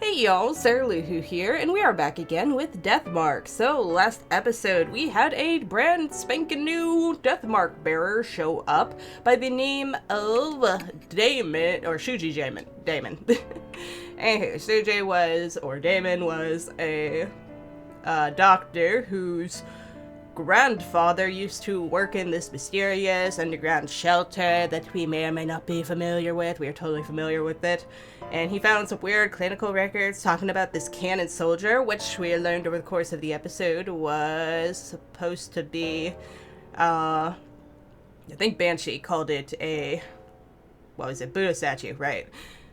Hey y'all, Sarah Luhu here, and we are back again with Deathmark. So, last episode we had a brand spanking new Deathmark bearer show up by the name of Damon, or Shuji Damon. Anywho, Damon was a doctor whose grandfather used to work in this mysterious underground shelter that we may or may not be familiar with. We are totally familiar with it. And he found some weird clinical records talking about this cannon soldier, which we learned over the course of the episode was supposed to be, I think Banshee called it Buddha statue, right?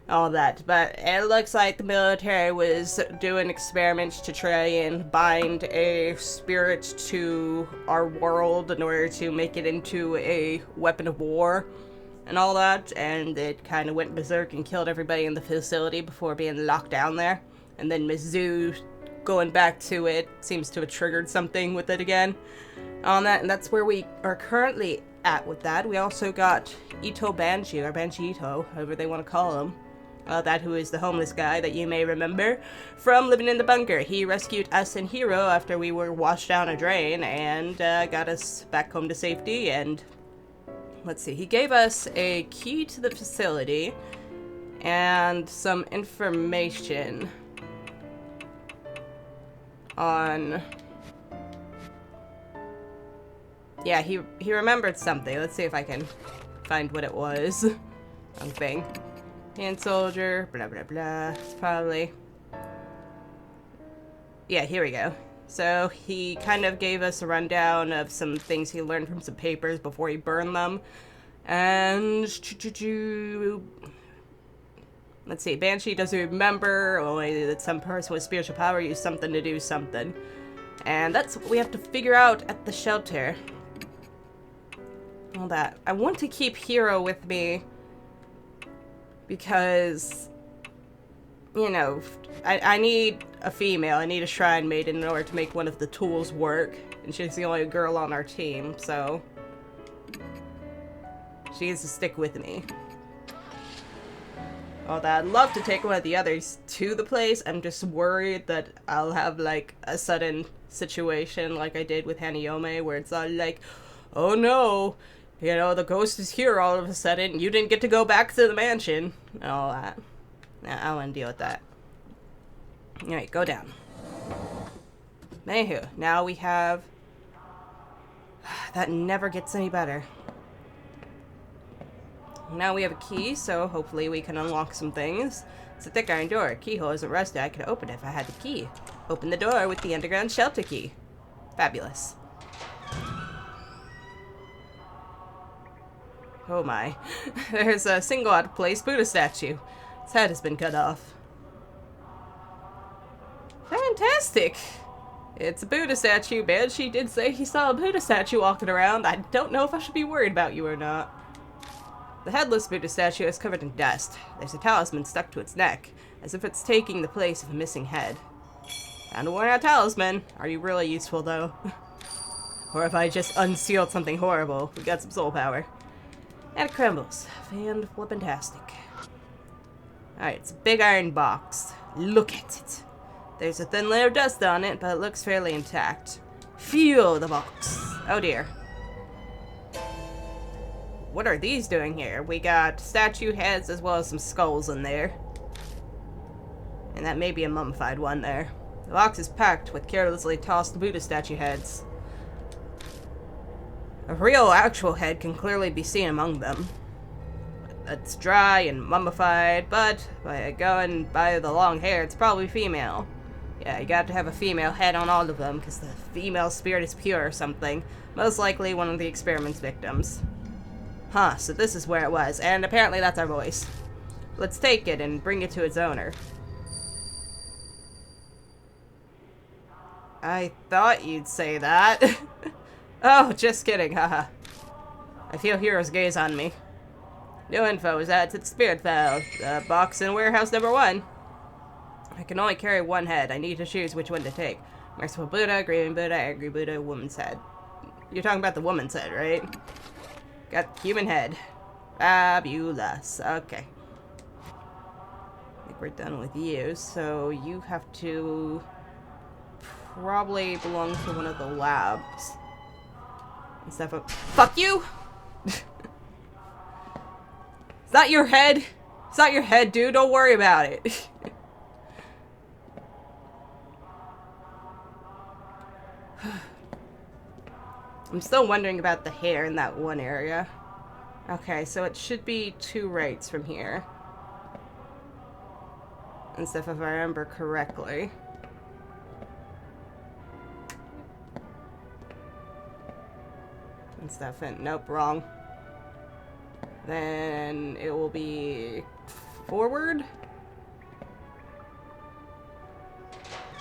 All that, but it looks like the military was doing experiments to try and bind a spirit to our world in order to make it into a weapon of war and all that, and it kind of went berserk and killed everybody in the facility before being locked down there. And then Mizzou going back to it seems to have triggered something with it again on that, and that's where we are currently at with that. We also got Ito Banshee, or Banshee Ito, however they want to call him. That who is the homeless guy that you may remember from Living in the Bunker. He rescued us and Hero after we were washed down a drain and got us back home to safety. And let's see, he gave us a key to the facility and some information on... Yeah, he remembered something. Let's see if I can find what it was. Something. Hand soldier, blah blah blah. It's probably... Yeah, here we go. So he kind of gave us a rundown of some things he learned from some papers before he burned them. And... Let's see, Banshee doesn't remember only that some person with spiritual power used something to do something. And that's what we have to figure out at the shelter. All that. I want to keep Hero with me because, you know, I need a female. I need a shrine maiden in order to make one of the tools work. And she's the only girl on our team, so she needs to stick with me. Although I'd love to take one of the others to the place. I'm just worried that I'll have, like, a sudden situation like I did with Hanayome, where it's all like, oh no, you know, the ghost is here all of a sudden. You didn't get to go back to the mansion. And all that. Nah, I don't want to deal with that. Alright, go down. Anywho, now we have... That never gets any better. Now we have a key, so hopefully we can unlock some things. It's a thick iron door. Keyhole isn't rusted. I could open it if I had the key. Open the door with the underground shelter key. Fabulous. Oh my. There's a single out of place Buddha statue. Its head has been cut off. Fantastic! It's a Buddha statue. Banshee did say he saw a Buddha statue walking around. I don't know if I should be worried about you or not. The headless Buddha statue is covered in dust. There's a talisman stuck to its neck, as if it's taking the place of a missing head. Found a worn-out talisman. Are you really useful, though? Or if I just unsealed something horrible? We got some soul power. And it crumbles. Fan-flippantastic. Alright, it's a big iron box. Look at it. There's a thin layer of dust on it, but it looks fairly intact. Feel the box. Oh dear. What are these doing here? We got statue heads as well as some skulls in there. And that may be a mummified one there. The box is packed with carelessly tossed Buddha statue heads. A real, actual head can clearly be seen among them. It's dry and mummified, but by going by the long hair, it's probably female. Yeah, you got to have a female head on all of them, because the female spirit is pure or something. Most likely one of the experiment's victims. Huh, so this is where it was, and apparently that's our voice. Let's take it and bring it to its owner. I thought you'd say that. Oh, just kidding, haha. I feel Hero's gaze on me. New info is added to the spirit file. Box in warehouse number 1. I can only carry one head. I need to choose which one to take. Merciful Buddha, Grieving Buddha, Angry Buddha, Woman's head. You're talking about the woman's head, right? Got human head. Fabulous. Okay. we're done with you, so you have to probably belong to one of the labs. And stuff up. Fuck you! It's not your head! It's not your head, dude. Don't worry about it. I'm still wondering about the hair in that one area. Okay, so it should be 2 rights from here. And stuff, if I remember correctly. And stuff, and nope, wrong. Then it will be forward.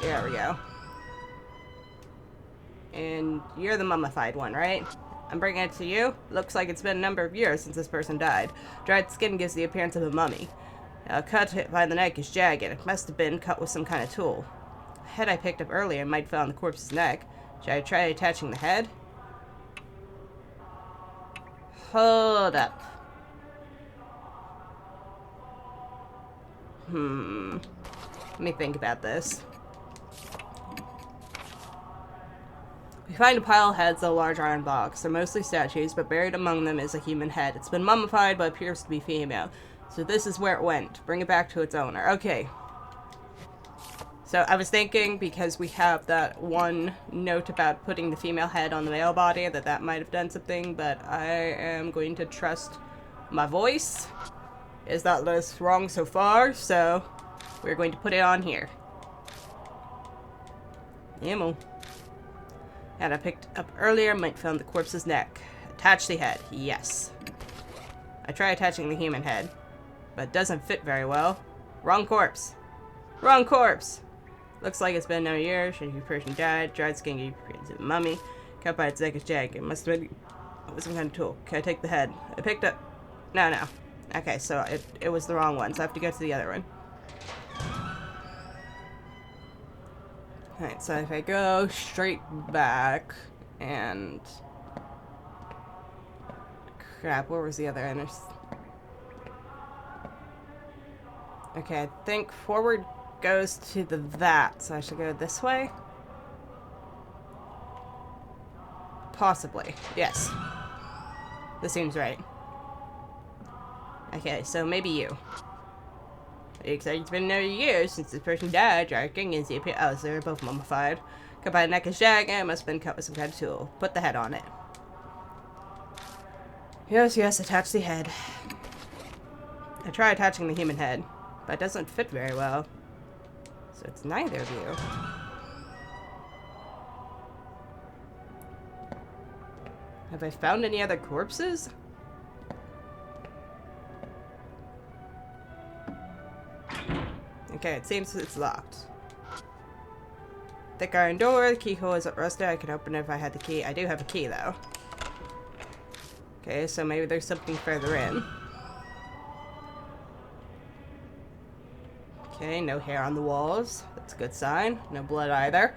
There we go. And you're the mummified one, right? I'm bringing it to you. Looks like it's been a number of years since this person died. Dried skin gives the appearance of a mummy. Cut by the neck is jagged. It must have been cut with some kind of tool. The head I picked up earlier might have found the corpse's neck. Should I try attaching the head? Hold up. Let me think about this. We find a pile of heads in a large iron box. They're mostly statues, but buried among them is a human head. It's been mummified, but appears to be female. So this is where it went. Bring it back to its owner. Okay. So I was thinking, because we have that one note about putting the female head on the male body, that might have done something, but I am going to trust my voice. It's not less wrong so far, so we're going to put it on here. Ammo. And I picked up earlier, might found the corpse's neck. Attach the head. Yes. I try attaching the human head, but it doesn't fit very well. Wrong corpse. Wrong corpse. Looks like it's been no year. Should the person died. Dried skin gave a mummy. Cut by its neck is jagged. It must have been with some kind of tool. Can I take the head? I picked up. No. Okay, so it was the wrong one, so I have to go to the other one. Alright, so if I go straight back and... Crap, where was the other end? Okay, I think forward goes to the that, so I should go this way? Possibly, yes. This seems right. Okay, so maybe you. It's been no years since this person died. Dragging is the appear. Oh, so they're both mummified. Cut by the neck is jagged. It must have been cut with some kind of tool. Put the head on it. Yes, attach the head. I try attaching the human head, but it doesn't fit very well. So it's neither of you. Have I found any other corpses? Okay, it seems it's locked. Thick iron door, the keyhole isn't rusted. I could open it if I had the key. I do have a key, though. Okay, so maybe there's something further in. Okay, no hair on the walls. That's a good sign. No blood either.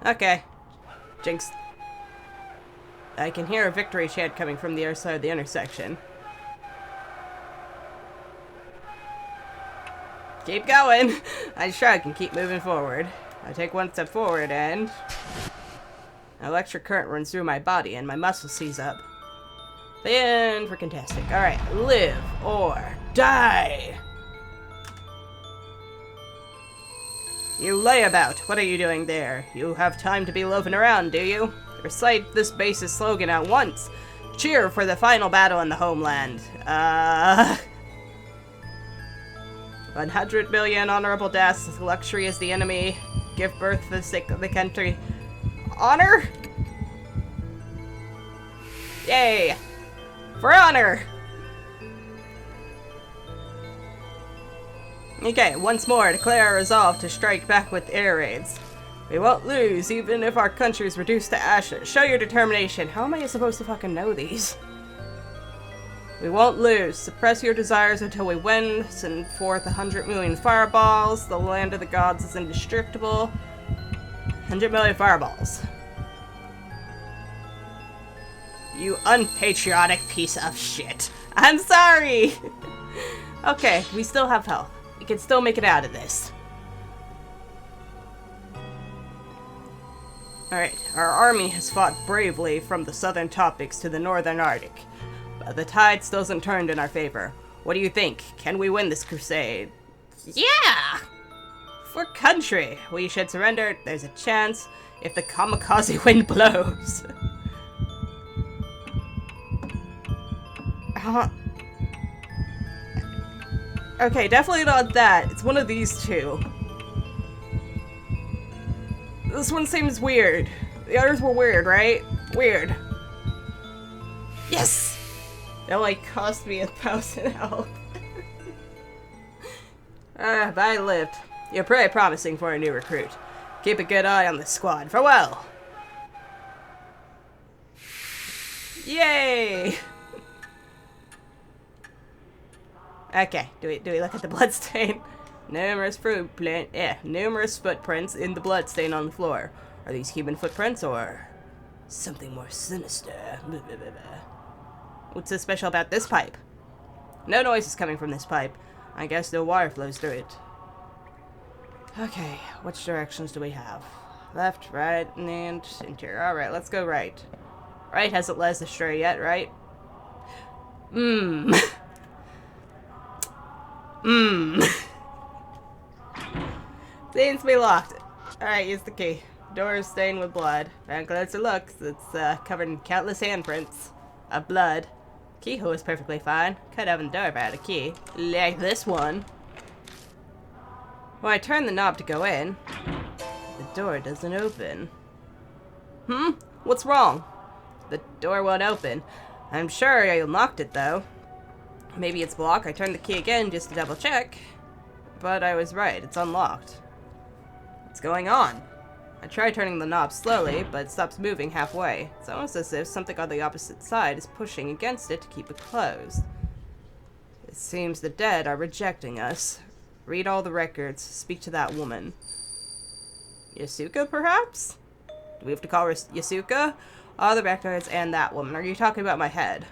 Okay. Jinx. I can hear a victory chant coming from the other side of the intersection. Keep going! I shrug and keep moving forward. I take one step forward and... an electric current runs through my body and my muscles seize up. Then freaking tastic. Alright, live or die! You layabout, what are you doing there? You have time to be loafing around, do you? Recite this base's slogan at once. Cheer for the final battle in the homeland. 100 million honorable deaths. Luxury is the enemy. Give birth for the sake of the country. Honor? Yay! For honor! Okay, once more, declare our resolve to strike back with air raids. We won't lose, even if our country is reduced to ashes. Show your determination. How am I supposed to fucking know these? We won't lose. Suppress your desires until we win. Send forth 100 million fireballs. The land of the gods is indestructible. 100 million fireballs. You unpatriotic piece of shit. I'm sorry! Okay, we still have health. We can still make it out of this. Alright, our army has fought bravely from the southern tropics to the northern Arctic. But the tide still hasn't turned in our favor. What do you think? Can we win this crusade? Yeah! For country! We should surrender. There's a chance if the kamikaze wind blows. Okay, definitely not that. It's one of these two. This one seems weird. The others were weird, right? Weird. Yes! It only cost me 1,000 health. But I lived. You're pretty promising for a new recruit. Keep a good eye on the squad. Farewell! Yay! Okay, do we look at the bloodstain? Numerous footprints in the bloodstain on the floor. Are these human footprints or something more sinister? What's so special about this pipe? No noise is coming from this pipe. I guess no water flows through it. Okay, which directions do we have? Left, right, and interior. Alright, let's go right. Right hasn't led us astray yet, right? Seems to be locked. Alright, use the key. Door is stained with blood. And closer looks, it's covered in countless handprints of blood. Keyhole is perfectly fine. Could open the door if I had a key. Like this one. When I turn the knob to go in, the door doesn't open. What's wrong? The door won't open. I'm sure I unlocked it though. Maybe it's blocked. I turned the key again just to double check. But I was right, it's unlocked. What's going on? I tried turning the knob slowly, but it stops moving halfway. It's almost as if something on the opposite side is pushing against it to keep it closed. It seems the dead are rejecting us. Read all the records. Speak to that woman. Yasuka, perhaps? Do we have to call her Yasuka? All the records and that woman. Are you talking about my head?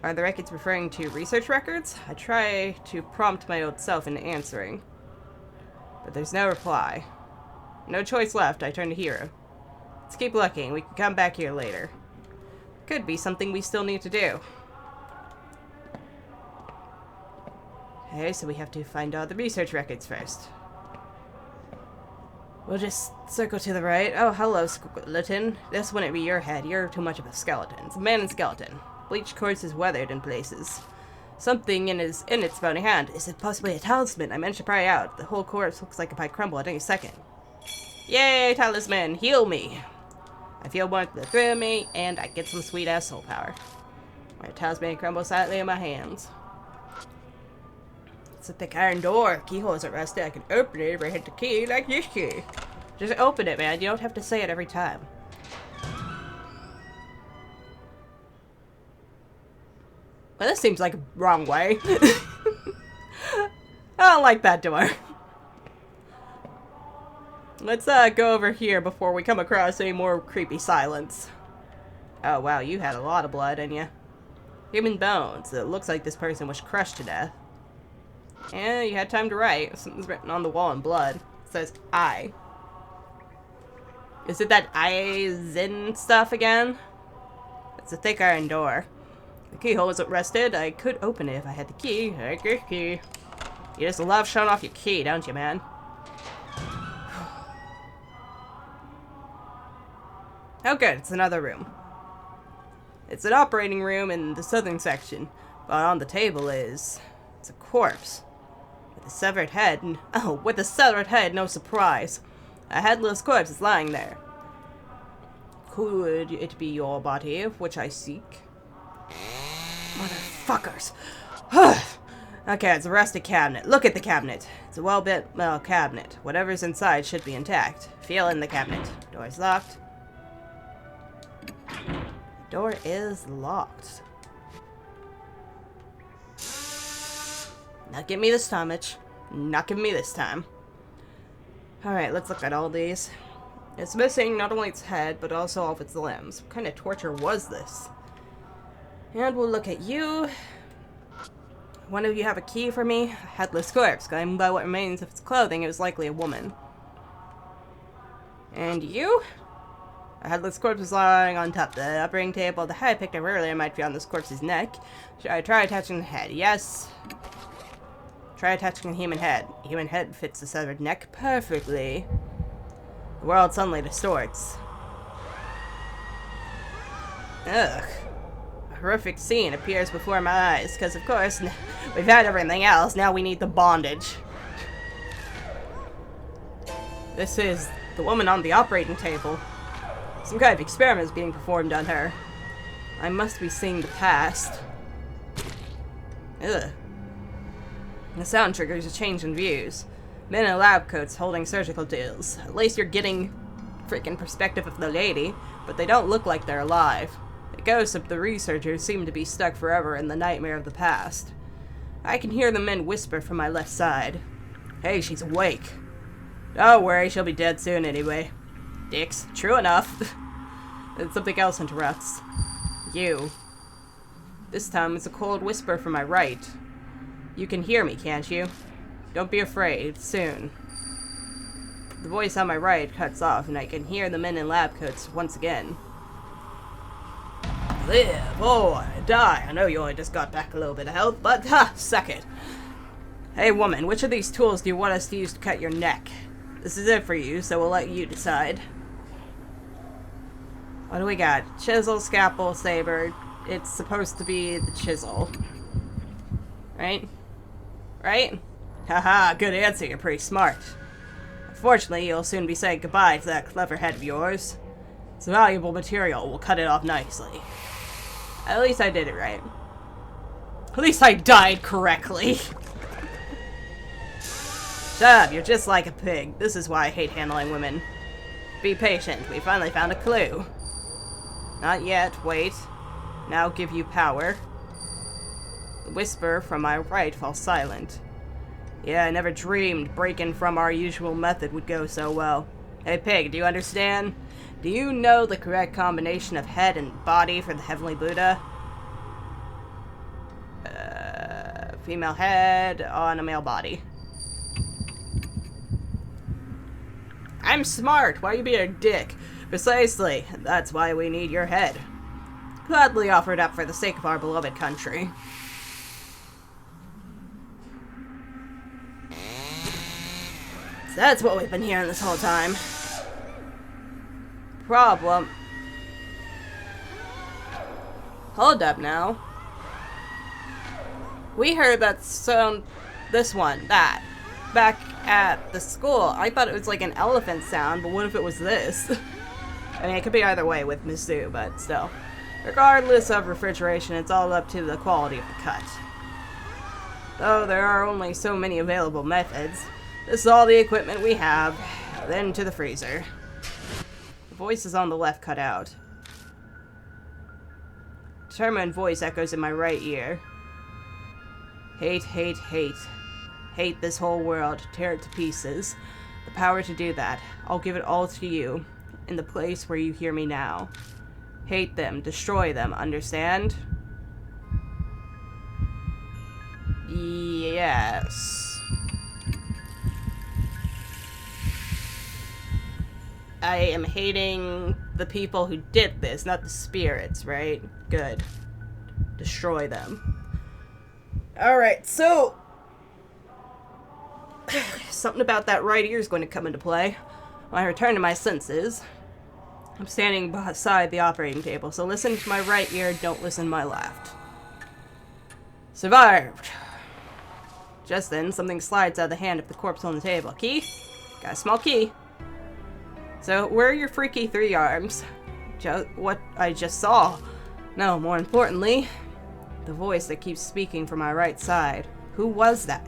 Are the records referring to research records? I try to prompt my old self into answering. But there's no reply. No choice left. I turn to Hiro. Let's keep looking. We can come back here later. Could be something we still need to do. Okay, so we have to find all the research records first. We'll just circle to the right. Oh, hello, skeleton. This wouldn't be your head. You're too much of a skeleton. It's a man and skeleton. Bleached quartz is weathered in places. Something in its bony hand. Is it possibly a talisman? I managed to pry out. The whole corpse looks like it might crumble at any second. Yay, talisman! Heal me! I feel warmth through me, and I get some sweet-ass soul power. My talisman crumbles silently in my hands. It's a thick iron door. Keyhole isn't rusted. I can open it if I hit the key like this key. Just open it, man. You don't have to say it every time. Well, this seems like a wrong way. I don't like that door. Let's go over here before we come across any more creepy silence. Oh wow, you had a lot of blood in you. Human bones. It looks like this person was crushed to death. And you had time to write. Something's written on the wall in blood. It says I. Is it that Aizen stuff again? It's a thick iron door. The keyhole isn't rusted. I could open it if I had the key. Okay, key. You just love showing off your key, don't you, man? Oh good, it's another room. It's an operating room in the southern section, but on the table it's a corpse. With a severed head, with a severed head, no surprise. A headless corpse is lying there. Could it be your body, which I seek? Motherfuckers. Okay, it's a rusted cabinet. Look at the cabinet. It's a well-built metal cabinet. Whatever's inside should be intact. Feel in the cabinet. Door's locked. Door is locked. Not give me this time, Mitch. Not give me this time. Alright, let's look at all these. It's missing not only its head, but also all of its limbs. What kind of torture was this? And we'll look at you. One of you have a key for me? A headless corpse. Going by what remains of its clothing, it was likely a woman. And you? A headless corpse was lying on top of the operating table. The head I picked up earlier might be on this corpse's neck. Should I try attaching the head? Yes. Try attaching the human head. The human head fits the severed neck perfectly. The world suddenly distorts. Ugh. A horrific scene appears before my eyes, because of course, we've had everything else, now we need the bondage. This is the woman on the operating table. Some kind of experiment is being performed on her. I must be seeing the past. Ugh. The sound triggers a change in views. Men in lab coats holding surgical tools. At least you're getting freaking perspective of the lady, but they don't look like they're alive. The ghosts of the researchers seem to be stuck forever in the nightmare of the past. I can hear the men whisper from my left side. Hey, she's awake. Don't worry, she'll be dead soon anyway. Dicks. True enough. Then something else interrupts. You. This time it's a cold whisper from my right. You can hear me, can't you? Don't be afraid. Soon. The voice on my right cuts off, and I can hear the men in lab coats once again. Live, boy, die. I know you only just got back a little bit of health, but ha, suck it. Hey woman, which of these tools do you want us to use to cut your neck? This is it for you, so we'll let you decide. What do we got? Chisel, scalpel, saber. It's supposed to be the chisel. Right? Right? Haha, good answer, you're pretty smart. Unfortunately, you'll soon be saying goodbye to that clever head of yours. It's valuable material, we'll cut it off nicely. At least I did it right. At least I died correctly. Shut up, you're just like a pig. This is why I hate handling women. Be patient, we finally found a clue. Not yet, wait. Now give you power. The whisper from my right falls silent. Yeah, I never dreamed breaking from our usual method would go so well. Hey pig, do you understand? Do you know the correct combination of head and body for the Heavenly Buddha? Female head on a male body. I'm smart, why are you being a dick? Precisely, that's why we need your head. Gladly offered up for the sake of our beloved country. So that's what we've been hearing this whole time. Problem. Hold up now. We heard that sound, this one, that, back at the school. I thought it was like an elephant sound, but what if it was this? I mean, it could be either way with Mizzou, but still. Regardless of refrigeration, it's all up to the quality of the cut. Though there are only so many available methods, this is all the equipment we have. Then to the freezer. The voice is on the left cut out. Determined voice echoes in my right ear. Hate, hate, hate. Hate this whole world. Tear it to pieces. The power to do that. I'll give it all to you. In the place where you hear me now. Hate them. Destroy them. Understand? Yes. I am hating the people who did this, not the spirits, right? Good. Destroy them. Alright, so... something about that right ear is going to come into play. When I return to my senses, I'm standing beside the operating table, so listen to my right ear, don't listen to my left. Survived. Just then, something slides out of the hand of the corpse on the table. Key? Got a small key. So, where are your freaky 3 arms? What I just saw. No, more importantly, the voice that keeps speaking from my right side. Who was that?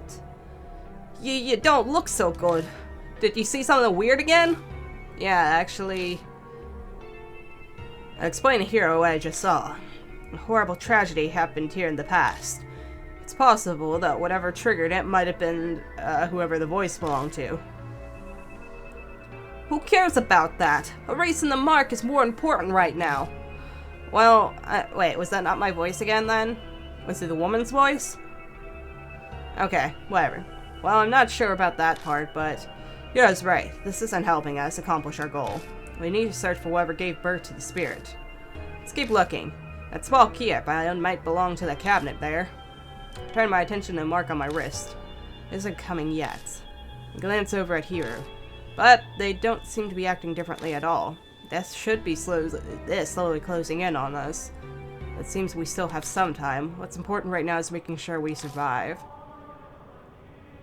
You don't look so good. Did you see something weird again? Yeah, actually... I'll explain to Hero what I just saw. A horrible tragedy happened here in the past. It's possible that whatever triggered it might have been whoever the voice belonged to. Who cares about that? Erasing the mark is more important right now. Well, wait, was that not my voice again then? Was it the woman's voice? Okay, whatever. Well, I'm not sure about that part, but Yora's right. This isn't helping us accomplish our goal. We need to search for whoever gave birth to the spirit. Let's keep looking. That small key I found might belong to the cabinet there. Turn my attention to the mark on my wrist. It isn't coming yet. I glance over at Hero, but they don't seem to be acting differently at all. Death should be slowly closing in on us. It seems we still have some time. What's important right now is making sure we survive.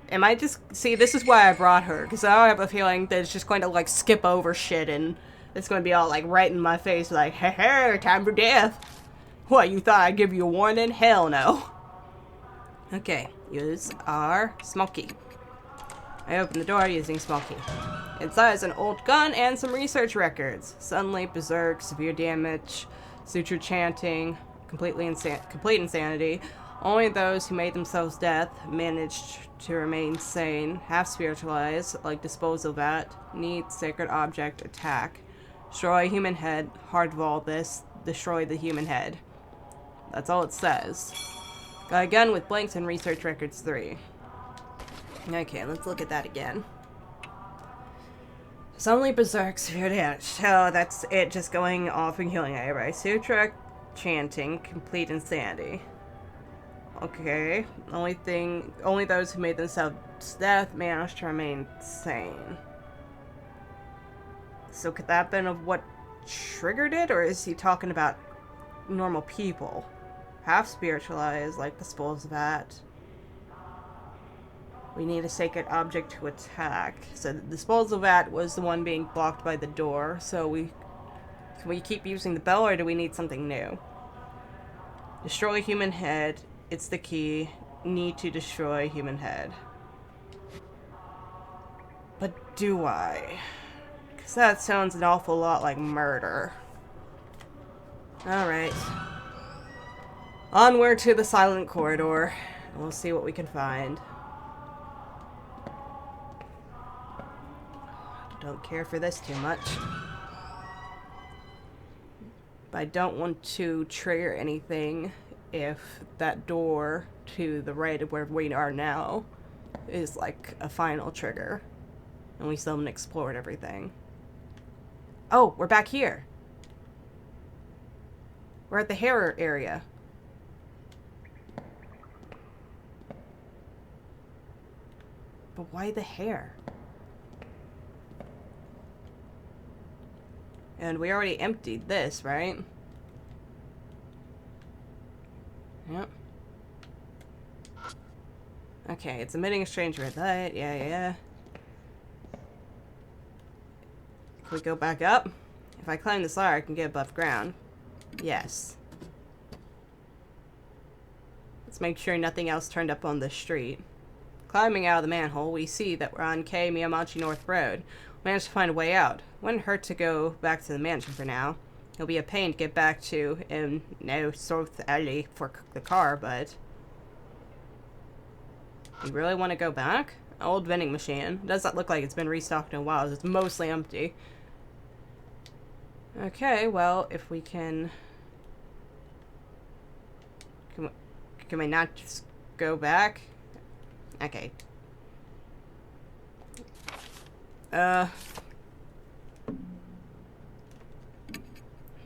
Am I just... See, this is why I brought her, because I have a feeling that it's just going to, like, skip over shit, and it's going to be all, like, right in my face, like, hey, time for death. What, you thought I'd give you a warning? Hell no. Okay, use our small key. I open the door using small key. Inside is an old gun and some research records. Suddenly, berserk, severe damage, suture chanting, complete insanity. Only those who made themselves death managed to remain sane. Half spiritualized, like disposal vat, need sacred object, attack. Destroy human head, hard vault this, destroy the human head. That's all it says. Got a gun with blanks and research records 3. Okay, let's look at that again. Suddenly berserk, severe damage. So that's it, just going off and killing everybody. Sutra chanting, complete insanity. Okay, only those who made themselves death managed to remain sane. So could that have been of what triggered it, or is he talking about normal people? Half spiritualized, like the spools of that. We need a sacred object to attack. So the disposal vat was the one being blocked by the door, so can we keep using the bell, or do we need something new? Destroy human head. It's the key. Need to destroy human head. But do I? Because that sounds an awful lot like murder. Alright. Onward to the silent corridor. And we'll see what we can find. Don't care for this too much. But I don't want to trigger anything if that door to the right of where we are now is like a final trigger. And we still haven't explored everything. Oh, we're back here. We're at the hair area. But why the hair? And we already emptied this, right? Yep. Okay, it's emitting a strange red light. Yeah. Can we go back up? If I climb this ladder, I can get above ground. Yes. Let's make sure nothing else turned up on the street. Climbing out of the manhole, we see that we're on K Miyamachi North Road. We managed to find a way out. Wouldn't hurt to go back to the mansion for now. It'll be a pain to get back to in no South Alley for the car, but... You really want to go back? Old vending machine. Does not look like it's been restocked in a while. It's mostly empty. Okay, well, if we can... Can we not just go back? Okay.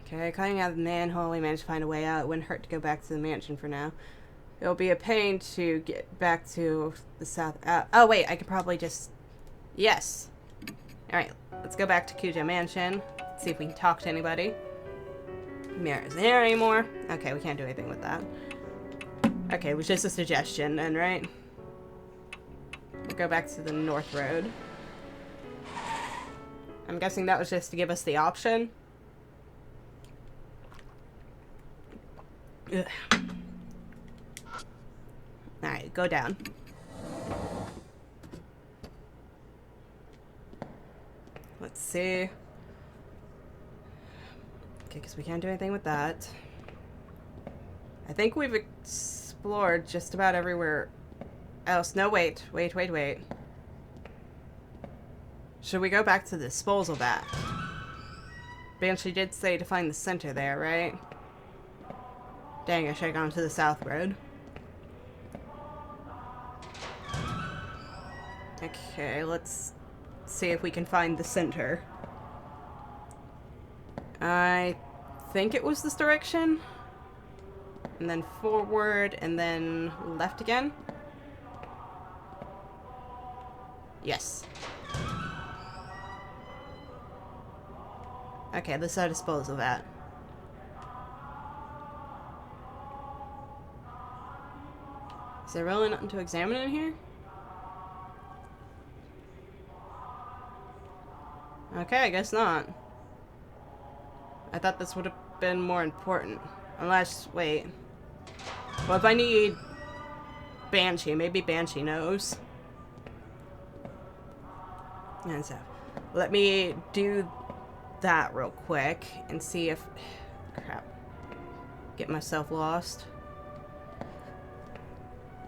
Okay, climbing out of the manhole, we managed to find a way out. It wouldn't hurt to go back to the mansion for now. It'll be a pain to get back to the south. Oh, wait, I could probably just... Yes. Alright, let's go back to Kujo Mansion. See if we can talk to anybody. Mira isn't here anymore. Okay, we can't do anything with that. Okay, it was just a suggestion then, right? We'll go back to the North Road. I'm guessing that was just to give us the option. Ugh. Alright, go down. Let's see. Okay, because we can't do anything with that. I think we've explored just about everywhere else. No, wait. Should we go back to the disposal vat? Banshee did say to find the center there, right? Dang, I should have gone to the south road. Okay, let's see if we can find the center. I think it was this direction. And then forward, and then left again. Yes. Okay, this is how to dispose of that. Is there really nothing to examine in here? Okay, I guess not. I thought this would have been more important. Unless, wait. What if I need Banshee? Maybe Banshee knows. And so, let me do that real quick and see if... Crap. Get myself lost.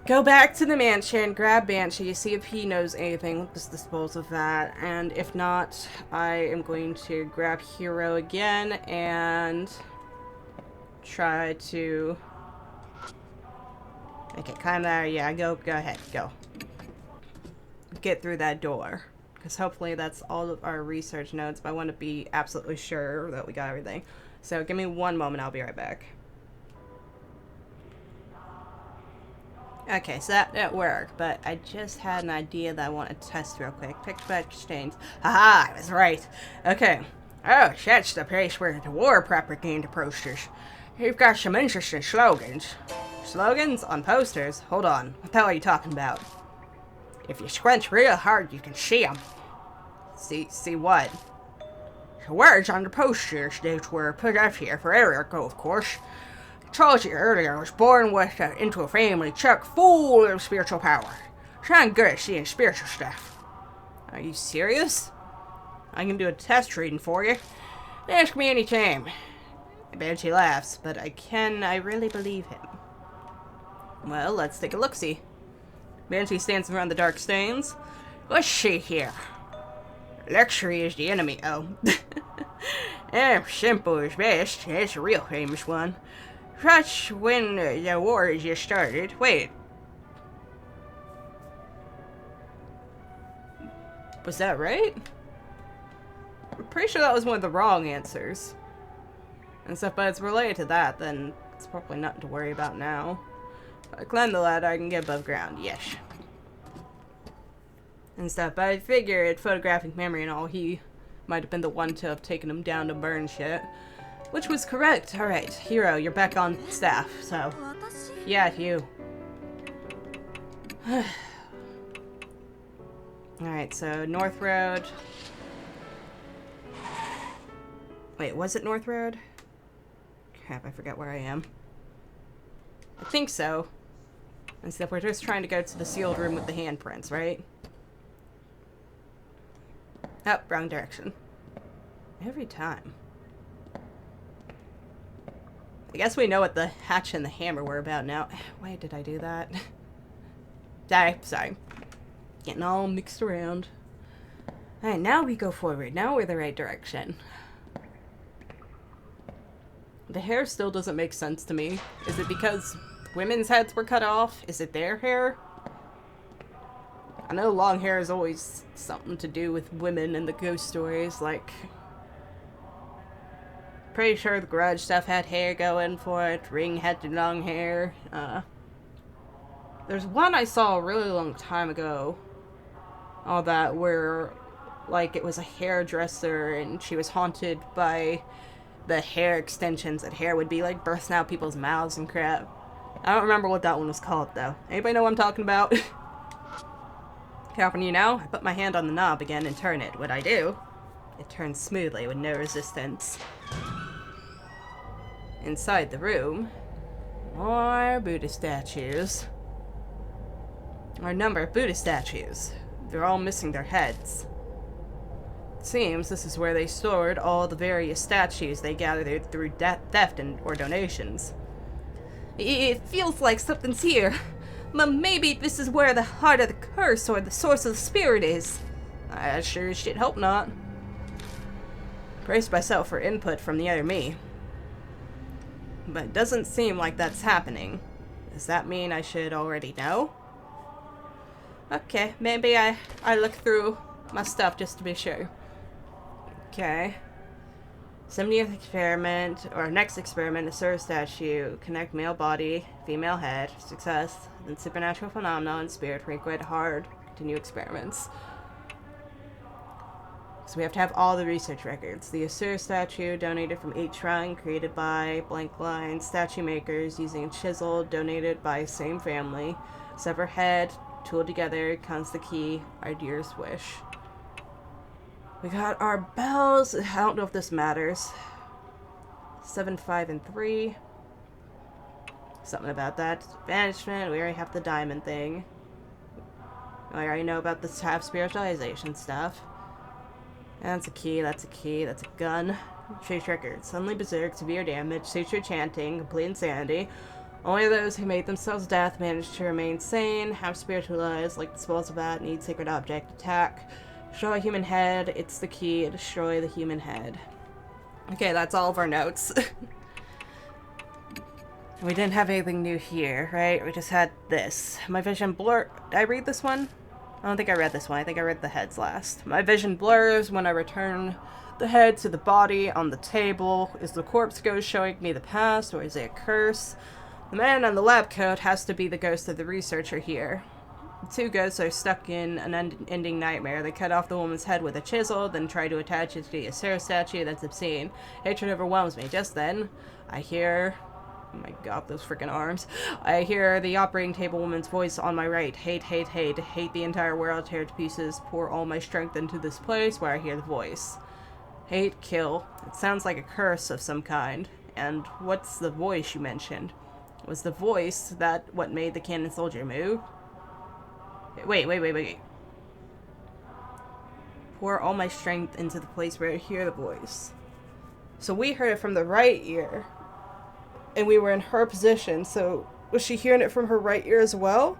Go back to the mansion, grab Banshee, see if he knows anything. Let's dispose of that. And if not, I am going to grab Hero again and try to... Okay, kinda, yeah, go ahead, go. Get through that door. Because hopefully that's all of our research notes, but I want to be absolutely sure that we got everything. So give me one moment, I'll be right back. Okay, so that worked, but I just had an idea that I want to test real quick. Picture back exchange. Haha, I was right. Okay. Oh, that's the place where the war propaganda posters. You've got some interesting slogans. Slogans on posters? Hold on. What the hell are you talking about? If you squint real hard, you can see them. See what? The words on the posters that were put up here for Eric, of course. I told you earlier I was born into a family chock full of spiritual power. So I'm good at seeing spiritual stuff. Are you serious? I can do a test reading for you. Ask me anytime. I bet he laughs, but I really believe him. Well, let's take a look-see. Banshee stands around the dark stains. Let's see here. Luxury is the enemy. Oh. Simple is best. That's a real famous one. That's when the war just started. Wait. Was that right? I'm pretty sure that was one of the wrong answers. And stuff, but it's related to that, then it's probably nothing to worry about now. If I climb the ladder, I can get above ground. Yes. And stuff, but I figured photographic memory and all, he might have been the one to have taken him down to burn shit. Which was correct. Alright, Hero, you're back on staff, so... Yeah, you. Alright, so North Road. Wait, was it North Road? Crap, I forget where I am. I think so. And so we're just trying to go to the sealed room with the handprints, right? Oh, wrong direction. Every time. I guess we know what the hatch and the hammer were about now. Why did I do that? Sorry. Getting all mixed around. Alright, now we go forward. Now we're the right direction. The hair still doesn't make sense to me. Is it because women's heads were cut off? Is it their hair? I know long hair is always something to do with women in the ghost stories, like... Pretty sure the garage stuff had hair going for it. Ring had the long hair. There's one I saw a really long time ago. All that where, like, it was a hairdresser and she was haunted by the hair extensions that hair would be, like, bursting out people's mouths and crap. I don't remember what that one was called, though. Anybody know what I'm talking about? Helping you now? I put my hand on the knob again and turn it. What I do? It turns smoothly with no resistance. Inside the room, more Buddha statues. Or a number of Buddha statues. They're all missing their heads. It seems this is where they stored all the various statues they gathered through theft or donations. It feels like something's here. But maybe this is where the heart of the curse or the source of the spirit is. I sure as shit hope not. Braced myself for input from the other me. But it doesn't seem like that's happening. Does that mean I should already know? Okay, maybe I look through my stuff just to be sure. Okay. 70th experiment, or next experiment, a Sir statue. Connect male body, female head. Success. Then supernatural phenomenon, spirit frequent, hard. Continue experiments. So we have to have all the research records. The Asura statue, donated from each shrine, created by blank lines, statue makers, using chisel, donated by same family. Sever head, tool together, counts the key, our dearest wish. We got our bells. I don't know if this matters. 7, 5, and 3. Something about that. Banishment, we already have the diamond thing. I already know about the half spiritualization stuff. That's a key, that's a key, that's a gun. Chase record. Suddenly berserk, severe damage, suture chanting, complete insanity. Only those who made themselves death managed to remain sane, have spiritualized, like dispose of that, need sacred object, attack. Destroy a human head, it's the key, destroy the human head. Okay, that's all of our notes. We didn't have anything new here, right? We just had this. My vision blur. Did I read this one? I don't think I read this one. I think I read the heads last. My vision blurs when I return the head to the body on the table. Is the corpse ghost showing me the past, or is it a curse? The man on the lab coat has to be the ghost of the researcher here. The two ghosts are stuck in an unending nightmare. They cut off the woman's head with a chisel, then try to attach it to the Asura statue. That's obscene. Hatred overwhelms me. Just then, I hear... Oh my god, those freaking arms. I hear the operating table woman's voice on my right. Hate, hate, hate. Hate the entire world. Tear to pieces. Pour all my strength into this place where I hear the voice. Hate, kill. It sounds like a curse of some kind. And what's the voice you mentioned? Was the voice that what made the cannon soldier move? Wait. Pour all my strength into the place where I hear the voice. So we heard it from the right ear. And we were in her position, so was she hearing it from her right ear as well?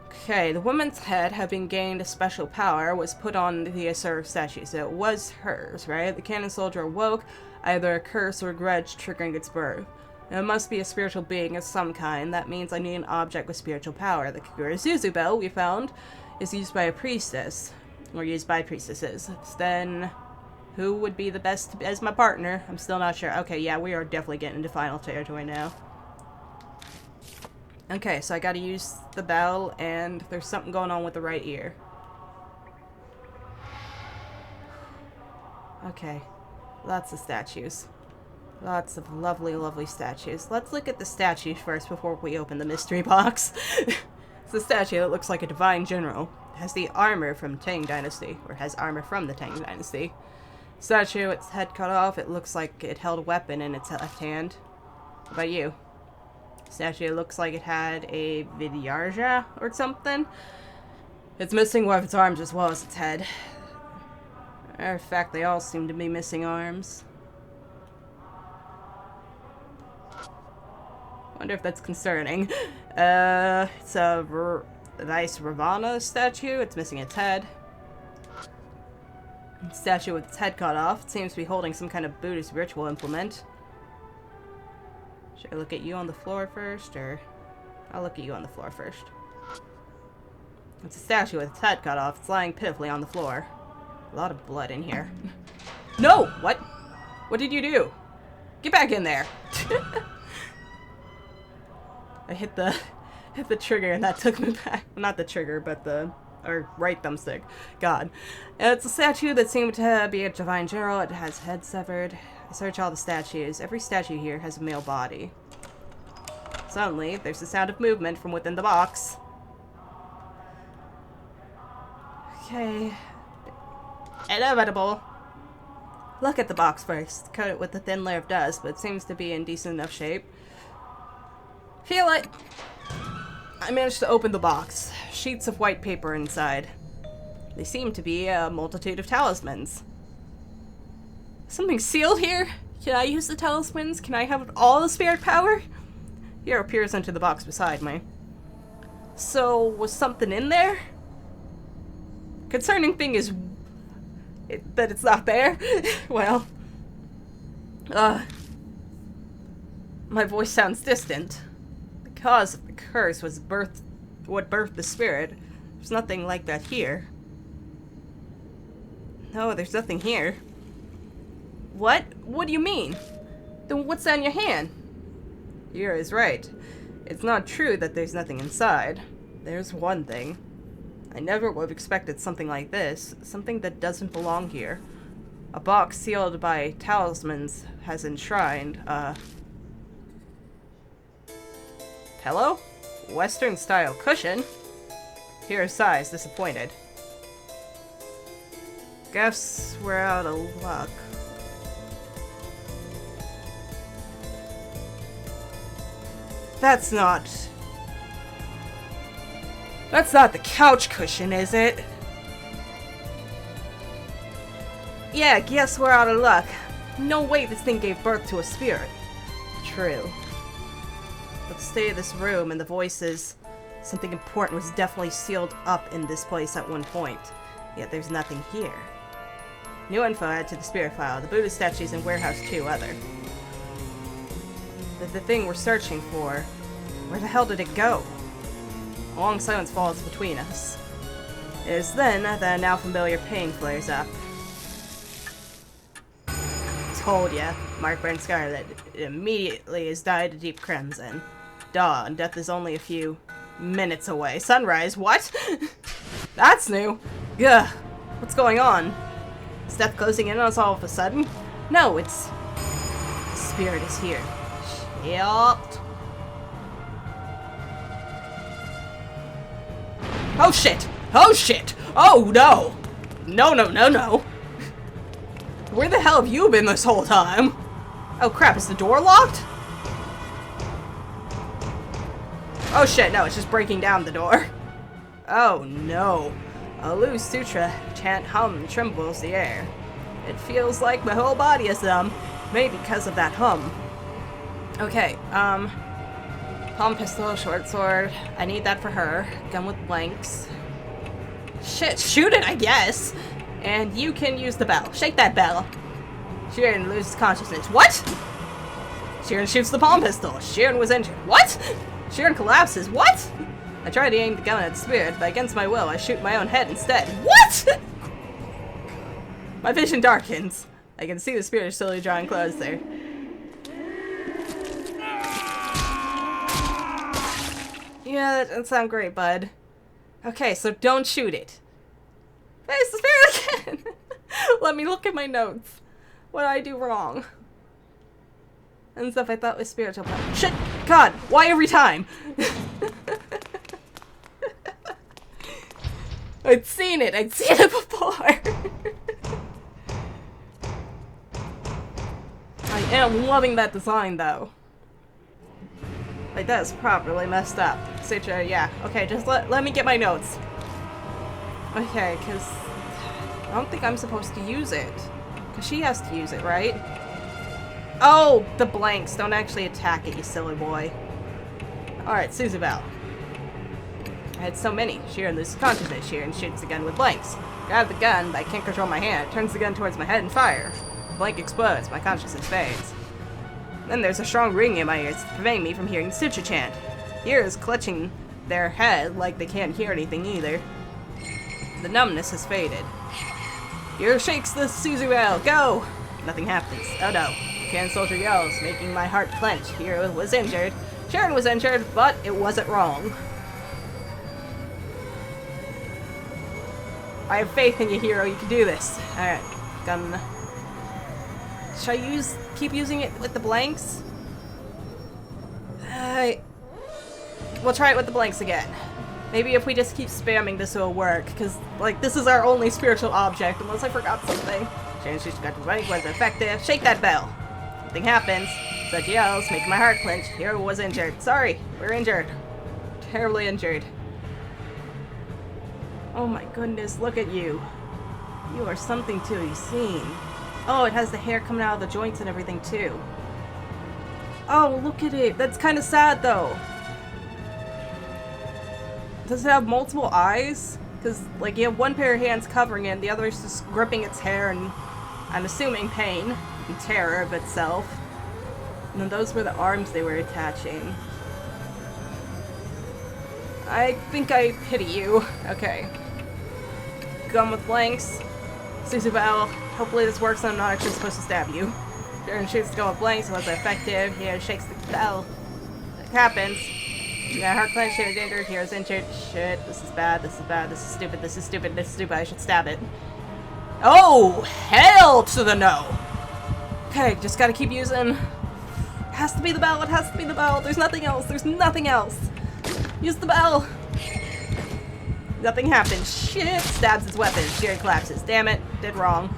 Okay, the woman's head, having gained a special power, was put on the Asura statue, so it was hers, right? The cannon soldier awoke, either a curse or a grudge triggering its birth. It must be a spiritual being of some kind. That means I need an object with spiritual power. The Kagura Zuzu bell we found is used by a priestess, or used by priestesses. Then... who would be the best as my partner? I'm still not sure. Okay, yeah, we are definitely getting into final territory now. Okay, so I gotta use the bell, and there's something going on with the right ear. Okay, lots of statues. Lots of lovely, lovely statues. Let's look at the statues first before we open the mystery box. It's a statue that looks like a divine general. It has the armor from Tang Dynasty, or has armor from the Tang Dynasty. Statue, its head cut off. It looks like it held a weapon in its left hand. What about you? Statue looks like it had a Vidyarja or something. It's missing one of its arms as well as its head. Matter of fact, they all seem to be missing arms. Wonder if that's concerning. It's a nice Ravana statue. It's missing its head. Statue with its head cut off. It seems to be holding some kind of Buddhist ritual implement. Should I look at you on the floor first, or... I'll look at you on the floor first. It's a statue with its head cut off. It's lying pitifully on the floor. A lot of blood in here. No! What? What did you do? Get back in there! I hit the trigger and that took me back. Not the trigger, but the... or right thumbstick. God. It's a statue that seemed to be a divine general. It has head severed. I search all the statues. Every statue here has a male body. Suddenly, there's the sound of movement from within the box. Okay. Inevitable. Look at the box first. Coat it with a thin layer of dust, but it seems to be in decent enough shape. Feel it! I managed to open the box. Sheets of white paper inside. They seem to be a multitude of talismans. Something sealed here? Can I use the talismans? Can I have all the spirit power? Here appears into the box beside me. So, was something in there? Concerning thing is that it's not there. Well, my voice sounds distant. cause of the curse was what birthed the spirit. There's nothing like that here. No, there's nothing here. What? What do you mean? Then what's that in your hand? Yura is right. It's not true that there's nothing inside. There's one thing. I never would have expected something like this. Something that doesn't belong here. A box sealed by talismans has enshrined, Hello? Western-style cushion? Here sighs, disappointed. Guess we're out of luck. That's not the couch cushion, is it? Yeah, guess we're out of luck. No way this thing gave birth to a spirit. True. But the state of this room and the voices, something important was definitely sealed up in this place at one point. Yet there's nothing here. New info added to the spirit file. The Buddha statues in warehouse 2 other. The thing we're searching for, where the hell did it go? A long silence falls between us. It is then that the now familiar pain flares up. Told ya, Mark Brent Scarlet immediately is dyed a deep crimson. Dawn, death is only a few minutes away. Sunrise, what? That's new. Ugh, what's going on? Is death closing in on us all of a sudden? No, it's... the spirit is here. Shit. Oh shit! Oh shit! Oh no! No, no, no, no! Where the hell have you been this whole time? Oh crap, is the door locked? Oh shit, no, it's just breaking down the door. Oh no. A loose sutra chant hum trembles the air. It feels like my whole body is maybe because of that hum. Okay, palm pistol, short sword. I need that for her. Gun with blanks. Shit, shoot it, I guess! And you can use the bell. Shake that bell. Sheeran loses consciousness. What? Sheeran shoots the palm pistol. Sheeran was injured. What? Sheeran collapses. What? I tried to aim the gun at the spirit, but against my will, I shoot my own head instead. What? My vision darkens. I can see the spirit slowly drawing closer. Yeah, that doesn't sound great, bud. Okay, so don't shoot it. Face the spirit again! Let me look at my notes. What did I do wrong? And stuff I thought was spiritual. Shit! God! Why every time? I'd seen it before! I am loving that design, though. Like, that's properly messed up. Sutra, yeah. Okay, just let me get my notes. Okay, because I don't think I'm supposed to use it. Because she has to use it, right? Oh, the blanks. Don't actually attack it, you silly boy. Alright, Suzabelle. I had so many. Sheeran loses consciousness. Sheeran shoots the gun with blanks. Grab the gun, but I can't control my hand. Turns the gun towards my head and fire. The blank explodes. My consciousness fades. Then there's a strong ringing in my ears, preventing me from hearing the sutra chant. Ears clutching their head like they can't hear anything either. The numbness has faded. Ear shakes the Suzabelle. Go! Nothing happens. Oh no. Can soldier yells, making my heart clench. Hero was injured. Sharon was injured, but it wasn't wrong. I have faith in you, Hero. You can do this. Alright. Gun. Should I keep using it with the blanks? We'll try it with the blanks again. Maybe if we just keep spamming this will work, because, like, this is our only spiritual object, unless I forgot something. Change she's got the running was effective. Shake that bell. Something happens. Such yells, making my heart clench. Hero was injured. Sorry, we're injured. Terribly injured. Oh my goodness, look at you. You are something to be seen. Oh, it has the hair coming out of the joints and everything, too. Oh, look at it. That's kind of sad, though. Does it have multiple eyes? Because, like, you have one pair of hands covering it, the other is just gripping its hair and, I'm assuming, pain and terror of itself. And then those were the arms they were attaching. I think I pity you. Okay. Gun with blanks. Susu Bell. Hopefully this works and I'm not actually supposed to stab you. Darren shoots the gun with blanks, so it's effective. Here shakes the bell. It happens. Yeah, heart clenched, she was injured, he was injured. Shit, this is bad, this is bad, this is stupid, this is stupid, this is stupid, I should stab it. Oh, hell to the no! Okay, just gotta keep using. It has to be the bell, it has to be the bell. There's nothing else, there's nothing else. Use the bell. Nothing happens. Shit, stabs his weapon. Sheeran collapses. Damn it, did wrong.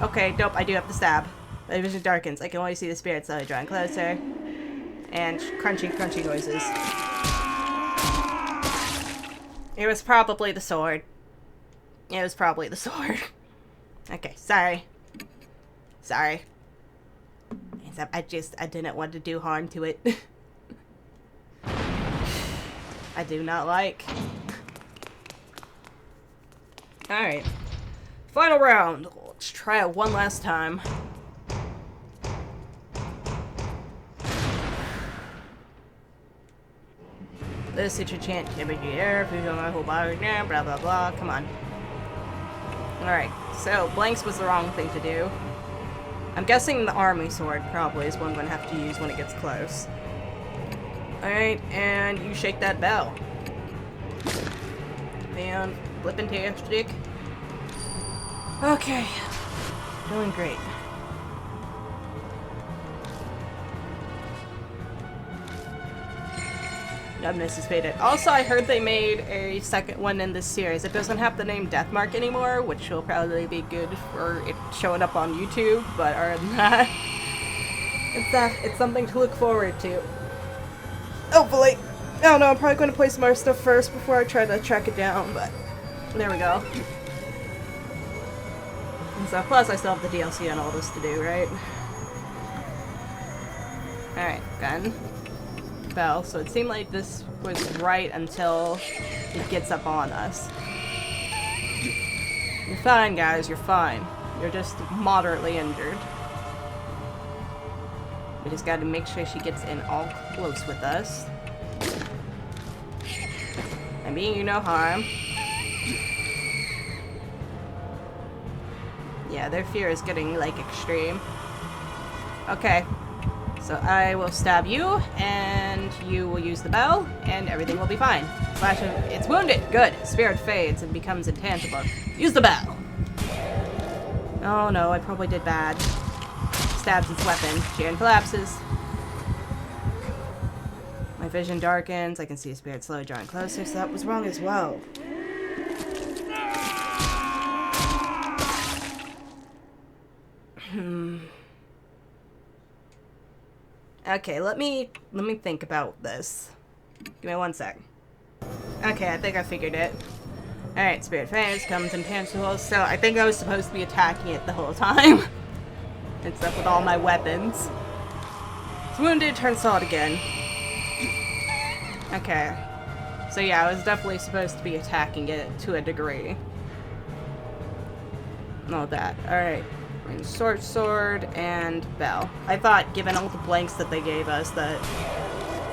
Okay, dope, I do have to stab. My vision darkens. I can only see the spirit slowly drawing closer. And crunchy, crunchy noises. It was probably the sword. It was probably the sword. Okay, sorry. Sorry. I didn't want to do harm to it. I do not like. Alright. Final round. Let's try it one last time. This is your chant. Blah blah blah. Come on. Alright, so blanks was the wrong thing to do. I'm guessing the army sword probably is what I'm going to have to use when it gets close. Alright, and you shake that bell. And fantastic. Okay. Doing great. Unanticipated. Also, I heard they made a second one in this series. It doesn't have the name Deathmark anymore, which will probably be good for it showing up on YouTube, but other than that, it's something to look forward to. Hopefully. I don't know, I'm probably going to play some more stuff first before I try to track it down, but there we go. And so, plus I still have the DLC and all this to do, right? Alright, gun. Bell, so it seemed like this was right until it gets up on us. You're fine, guys, you're fine. You're just moderately injured. We just gotta make sure she gets in all close with us. I mean you no harm. Yeah, their fear is getting, like, extreme. Okay. So I will stab you, and you will use the bell, and everything will be fine. Slash of, it's wounded! Good. Spirit fades and becomes intangible. Use the bell! Oh no, I probably did bad. Stabs its weapon. Sheeran collapses. My vision darkens. I can see a spirit slowly drawing closer, so that was wrong as well. Okay, let me think about this. Give me one sec. Okay, I think I figured it. Alright, spirit phase comes intangible, so I think I was supposed to be attacking it the whole time. And stuff with all my weapons. It's wounded, turns solid again. Okay. So yeah, I was definitely supposed to be attacking it to a degree. Know that. Alright. Sword, and bell. I thought, given all the blanks that they gave us, that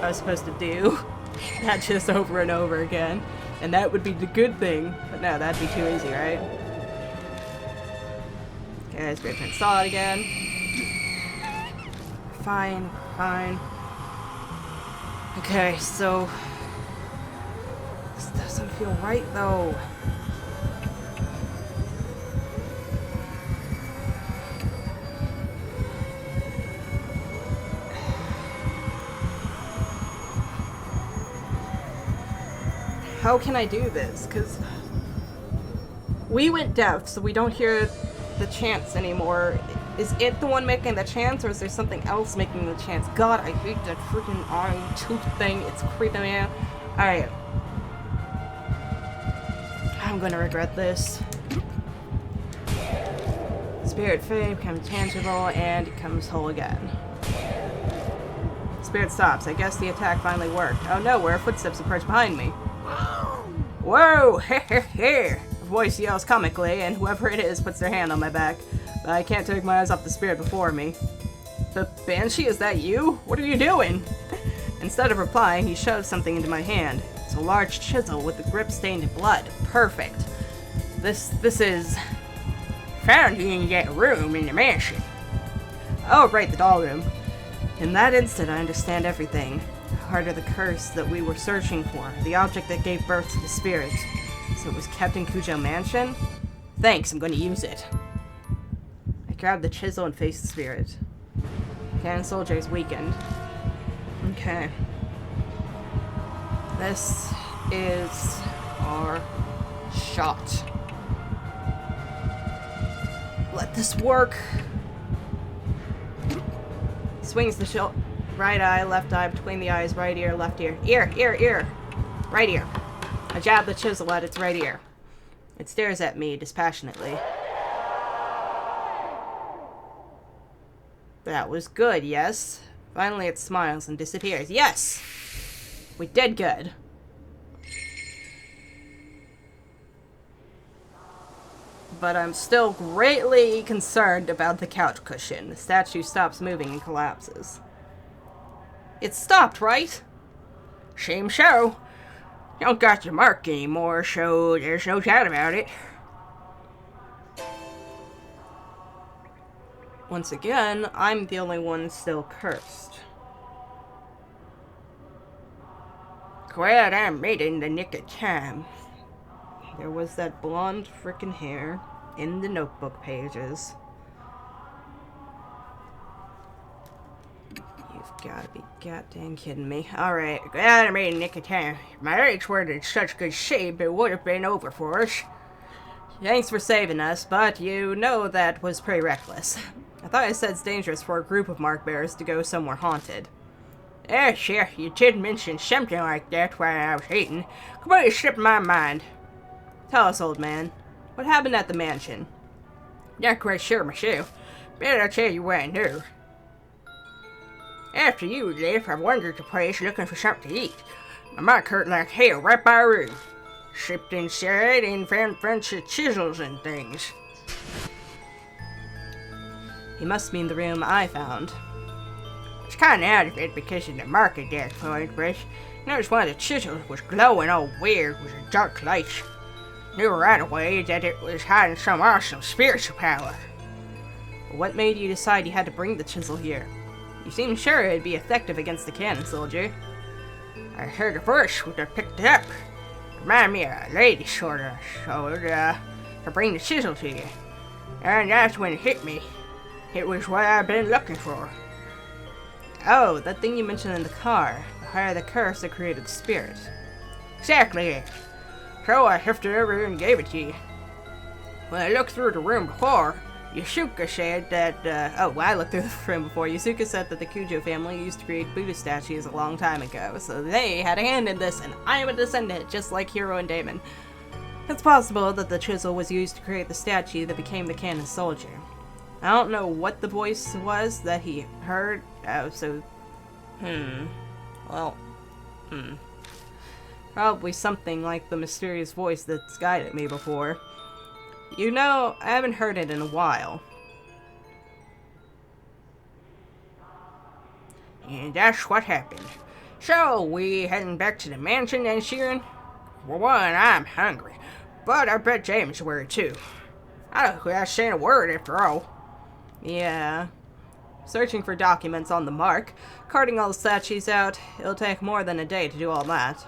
I was supposed to do that just over and over again. And that would be the good thing. But no, that'd be too easy, right? Okay, spirit turns solid again. Fine, fine. Okay, so this doesn't feel right though. How can I do this? Because we went deaf, so we don't hear the chants anymore. Is it the one making the chants, or is there something else making the chants? God, I hate that freaking arm tooth thing. It's creeping me out. Alright. I'm gonna regret this. Spirit fade becomes tangible, and it comes whole again. Spirit stops. I guess the attack finally worked. Oh no, where are footsteps approach behind me? Whoa! Here! A voice yells comically, and whoever it is puts their hand on my back. But I can't take my eyes off the spirit before me. The Banshee, is that you? What are you doing? Instead of replying, he shoves something into my hand. It's a large chisel with the grip stained in blood. Perfect. This is... Found in that room in the mansion. Oh, right, the doll room. In that instant, I understand everything. Heart of the curse that we were searching for. The object that gave birth to the spirit. So it was kept in Kujo Mansion? Thanks, I'm going to use it. I grabbed the chisel and faced the spirit. Cannon Soldier is weakened. Okay. This is our shot. Let this work. Swings the right eye, left eye, between the eyes, right ear, left ear. Ear. Right ear. I jab the chisel at its right ear. It stares at me dispassionately. That was good, yes? Finally it smiles and disappears. Yes! We did good. But I'm still greatly concerned about the couch cushion. The statue stops moving and collapses. It stopped, right? Seems so. Don't got the mark anymore, so there's no doubt about it. Once again, I'm the only one still cursed. Glad I made it in the nick of time. There was that blonde frickin' hair in the notebook pages. You've gotta be goddamn kidding me. Alright. Glad I made it in the nick of time. If my legs weren't in such good shape, it would have been over for us. Thanks for saving us, but you know that was pretty reckless. I thought I said it's dangerous for a group of mark bearers to go somewhere haunted. Sure, you did mention something like that while I was eating. Completely slipped my mind. Tell us, old man. What happened at the mansion? Not quite sure myself, but I'll tell you what I know. After you left, I wandered the place looking for something to eat. My mouth hurt like hell right by a room. Slipped inside and found a bunch of chisels and things. He must mean the room I found. It's kind of out of it because of the mark at that point, but I noticed one of the chisels was glowing all weird with a dark light. Knew right away that it was hiding some awesome spiritual power. What made you decide you had to bring the chisel here? You seemed sure it'd be effective against the cannon soldier. I heard a voice when I picked it up. Remind me of a lady, sorta, so to bring the chisel to you. And that's when it hit me. It was what I've been looking for. Oh, that thing you mentioned in the car. The heart of the curse that created the spirit. Exactly it. So I hefted it over and gave it to you. When I looked through the room before, Yasuka said that, I looked through the room before. Yasuka said that the Kujo family used to create Buddha statues a long time ago, so they had a hand in this, and I am a descendant, just like Hiro and Damon. It's possible that the chisel was used to create the statue that became the cannon soldier. I don't know what the voice was that he heard, Probably something like the mysterious voice that's guided me before. You know, I haven't heard it in a while. And that's what happened. So, we heading back to the mansion then, Sheeran? For one, I'm hungry, but I bet James were too. I don't think I saying a word after all. Yeah. Searching for documents on the mark, carting all the statues out, it'll take more than a day to do all that.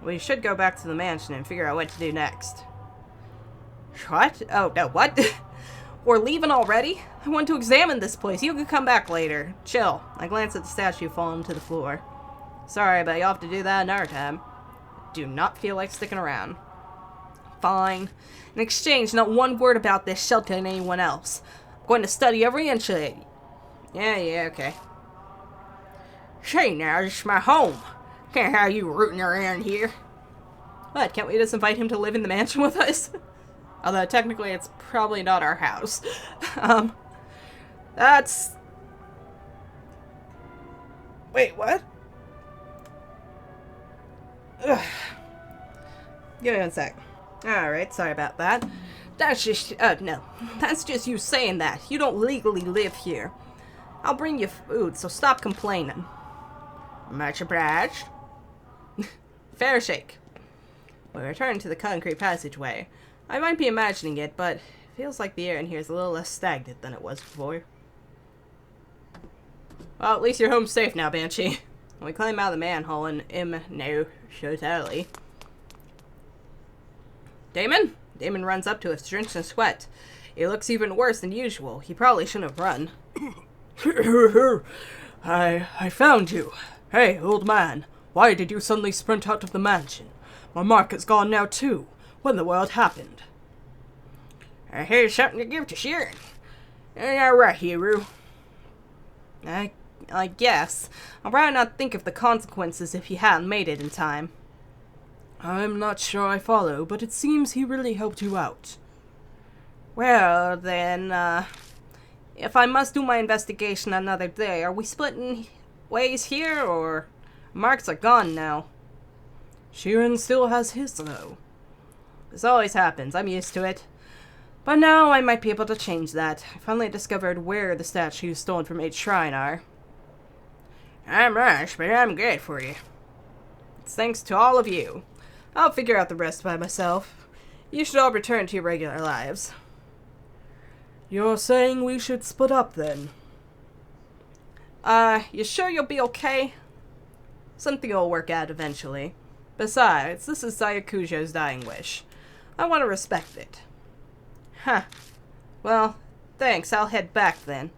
We should go back to the mansion and figure out what to do next. What? Oh, no, what? We're leaving already? I want to examine this place. You can come back later. Chill. I glance at the statue falling to the floor. Sorry, but you'll have to do that another time. Do not feel like sticking around. Fine. In exchange, not one word about this shall tell anyone else. I'm going to study every inch of it. Yeah, okay. Say now, this is my home. Can't have you rooting around here. What, can't we just invite him to live in the mansion with us? Although, technically, it's probably not our house. That's... Wait, what? Ugh. Give me one sec. Alright, sorry about that. That's just... no. That's just you saying that. You don't legally live here. I'll bring you food, so stop complaining. Much obliged. Fair shake. We return to the concrete passageway. I might be imagining it, but it feels like the air in here is a little less stagnant than it was before. Well, at least you're home safe now, Banshee. We climb out of the manhole and amnesiac. Damon? Damon runs up to us, drenched in sweat. It looks even worse than usual. He probably shouldn't have run. I found you. Hey, old man. Why did you suddenly sprint out of the mansion? My mark is gone now, too. What in the world happened? Here's something to give to Sheeran. All right, hero. I guess. I'll rather not think of the consequences if he hadn't made it in time. I'm not sure I follow, but it seems he really helped you out. Well, then, if I must do my investigation another day, are we splitting ways here, or marks are gone now? Sheeran still has his, though. This always happens. I'm used to it. But now I might be able to change that. I finally discovered where the statues stolen from Ed Sheeran are. I'm rushed, but I'm good for you. It's thanks to all of you. I'll figure out the rest by myself. You should all return to your regular lives. You're saying we should split up, then? You sure you'll be okay? Something will work out eventually. Besides, this is Sayakujo's dying wish. I want to respect it. Huh. Well, thanks. I'll head back then.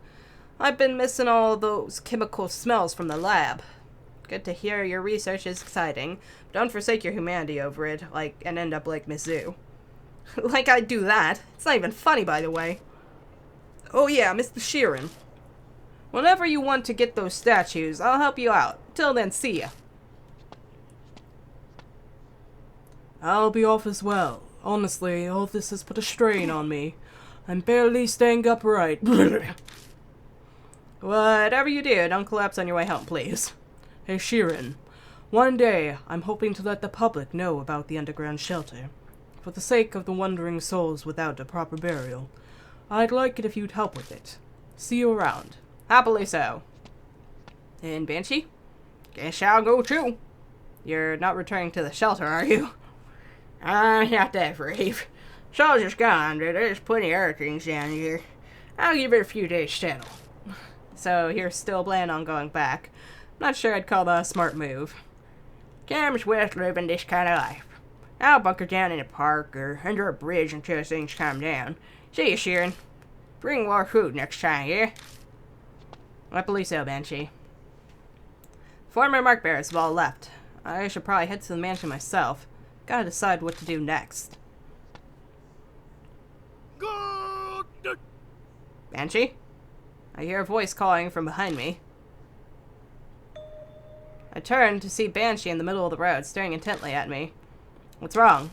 I've been missing all those chemical smells from the lab. Good to hear your research is exciting. Don't forsake your humanity over it, and end up like Mizzou. Like I'd do that. It's not even funny, by the way. Oh yeah, Mr. Sheeran. Whenever you want to get those statues, I'll help you out. Till then, see ya. I'll be off as well. Honestly, all this has put a strain on me. I'm barely staying upright. Whatever you do, don't collapse on your way home, please. Hey, Sheeran. One day, I'm hoping to let the public know about the underground shelter. For the sake of the wandering souls without a proper burial, I'd like it if you'd help with it. See you around. Happily so. And Banshee? Guess I'll go too. You're not returning to the shelter, are you? Not that brave. Soldier's gone, but there's plenty of other things down here. I'll give it a few days to settle. So you're still planning on going back. Not sure I'd call that a smart move. Cam's worth living this kind of life. I'll bunker down in a park or under a bridge until things calm down. See you, Sheeran. Bring more food next time, yeah? I believe so, Banshee. Former mark bearers have all left. I should probably head to the mansion myself. Gotta decide what to do next. Banshee? I hear a voice calling from behind me. I turn to see Banshee in the middle of the road, staring intently at me. What's wrong?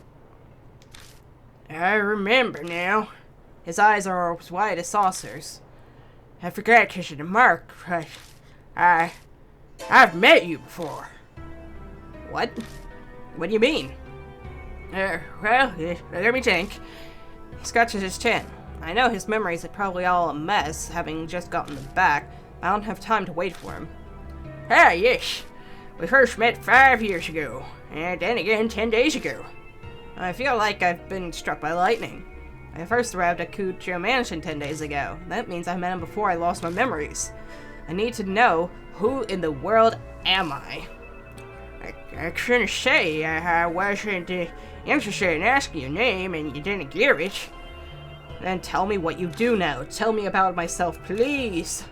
I remember now. His eyes are as wide as saucers. I forgot because of the mark, but I've met you before. What? What do you mean? Well, let me think. He scratches his chin. I know his memories are probably all a mess, having just gotten them back. I don't have time to wait for him. Ah, yes. We first met 5 years ago, and then again 10 days ago. I feel like I've been struck by lightning. I first arrived at Kujo Mansion 10 days ago. That means I met him before I lost my memories. I need to know, who in the world am I? I couldn't say. I wasn't interested in asking your name, and you didn't give it. Then tell me what you do now. Tell me about myself, please.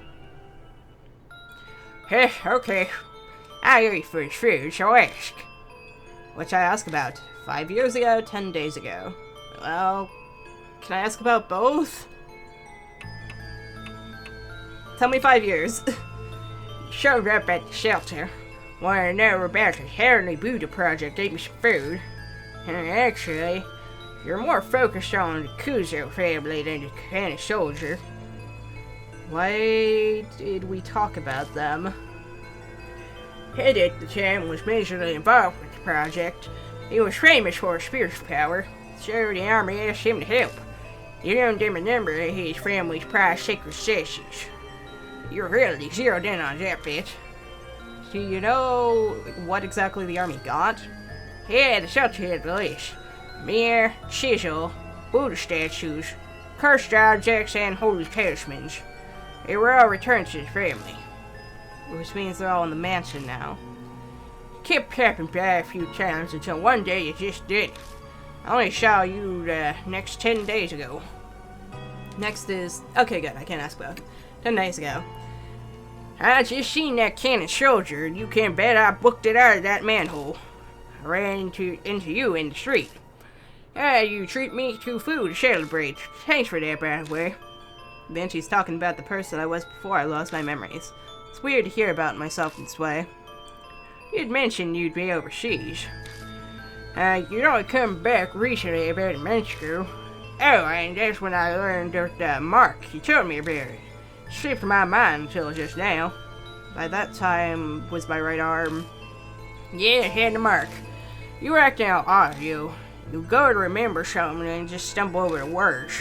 Okay. I eat for food, so ask. What should I ask about? 5 years ago, 10 days ago? Well, can I ask about both? Tell me 5 years. Showed up at the shelter. Wanted to know about the Heavenly Buddha Project, gave me some food. And actually, you're more focused on the Kuzo family than the kind of soldier. Why did we talk about them? Ed at the time was majorly involved with the project. He was famous for his spiritual power, so the army asked him to help. You don't even remember his family's prized sacred statues. You're really zeroed in on that bit. Do you know what exactly the army got? Yeah, the shelter had the list. Mirror, chisel, Buddha statues, cursed objects, and holy talismans. They were all returned to the family. Which means they're all in the mansion now. Kept tapping by a few times until one day you just did it. I only saw you the next 10 days ago. Next is... Okay, good. I can't ask both. 10 days ago. I just seen that cannon soldier, and you can bet I booked it out of that manhole. I ran into you in the street. You treat me to food to celebrate. Thanks for that, by the way. Then she's talking about the person I was before I lost my memories. It's weird to hear about myself in this way. You'd mentioned you'd be overseas. You'd only come back recently about a month ago. Oh, and that's when I learned that Mark, he told me about it. Slipped my mind until just now. By that time, was my right arm... Yeah, it had the mark. You were acting out odd, you. You go to remember something and just stumble over the words.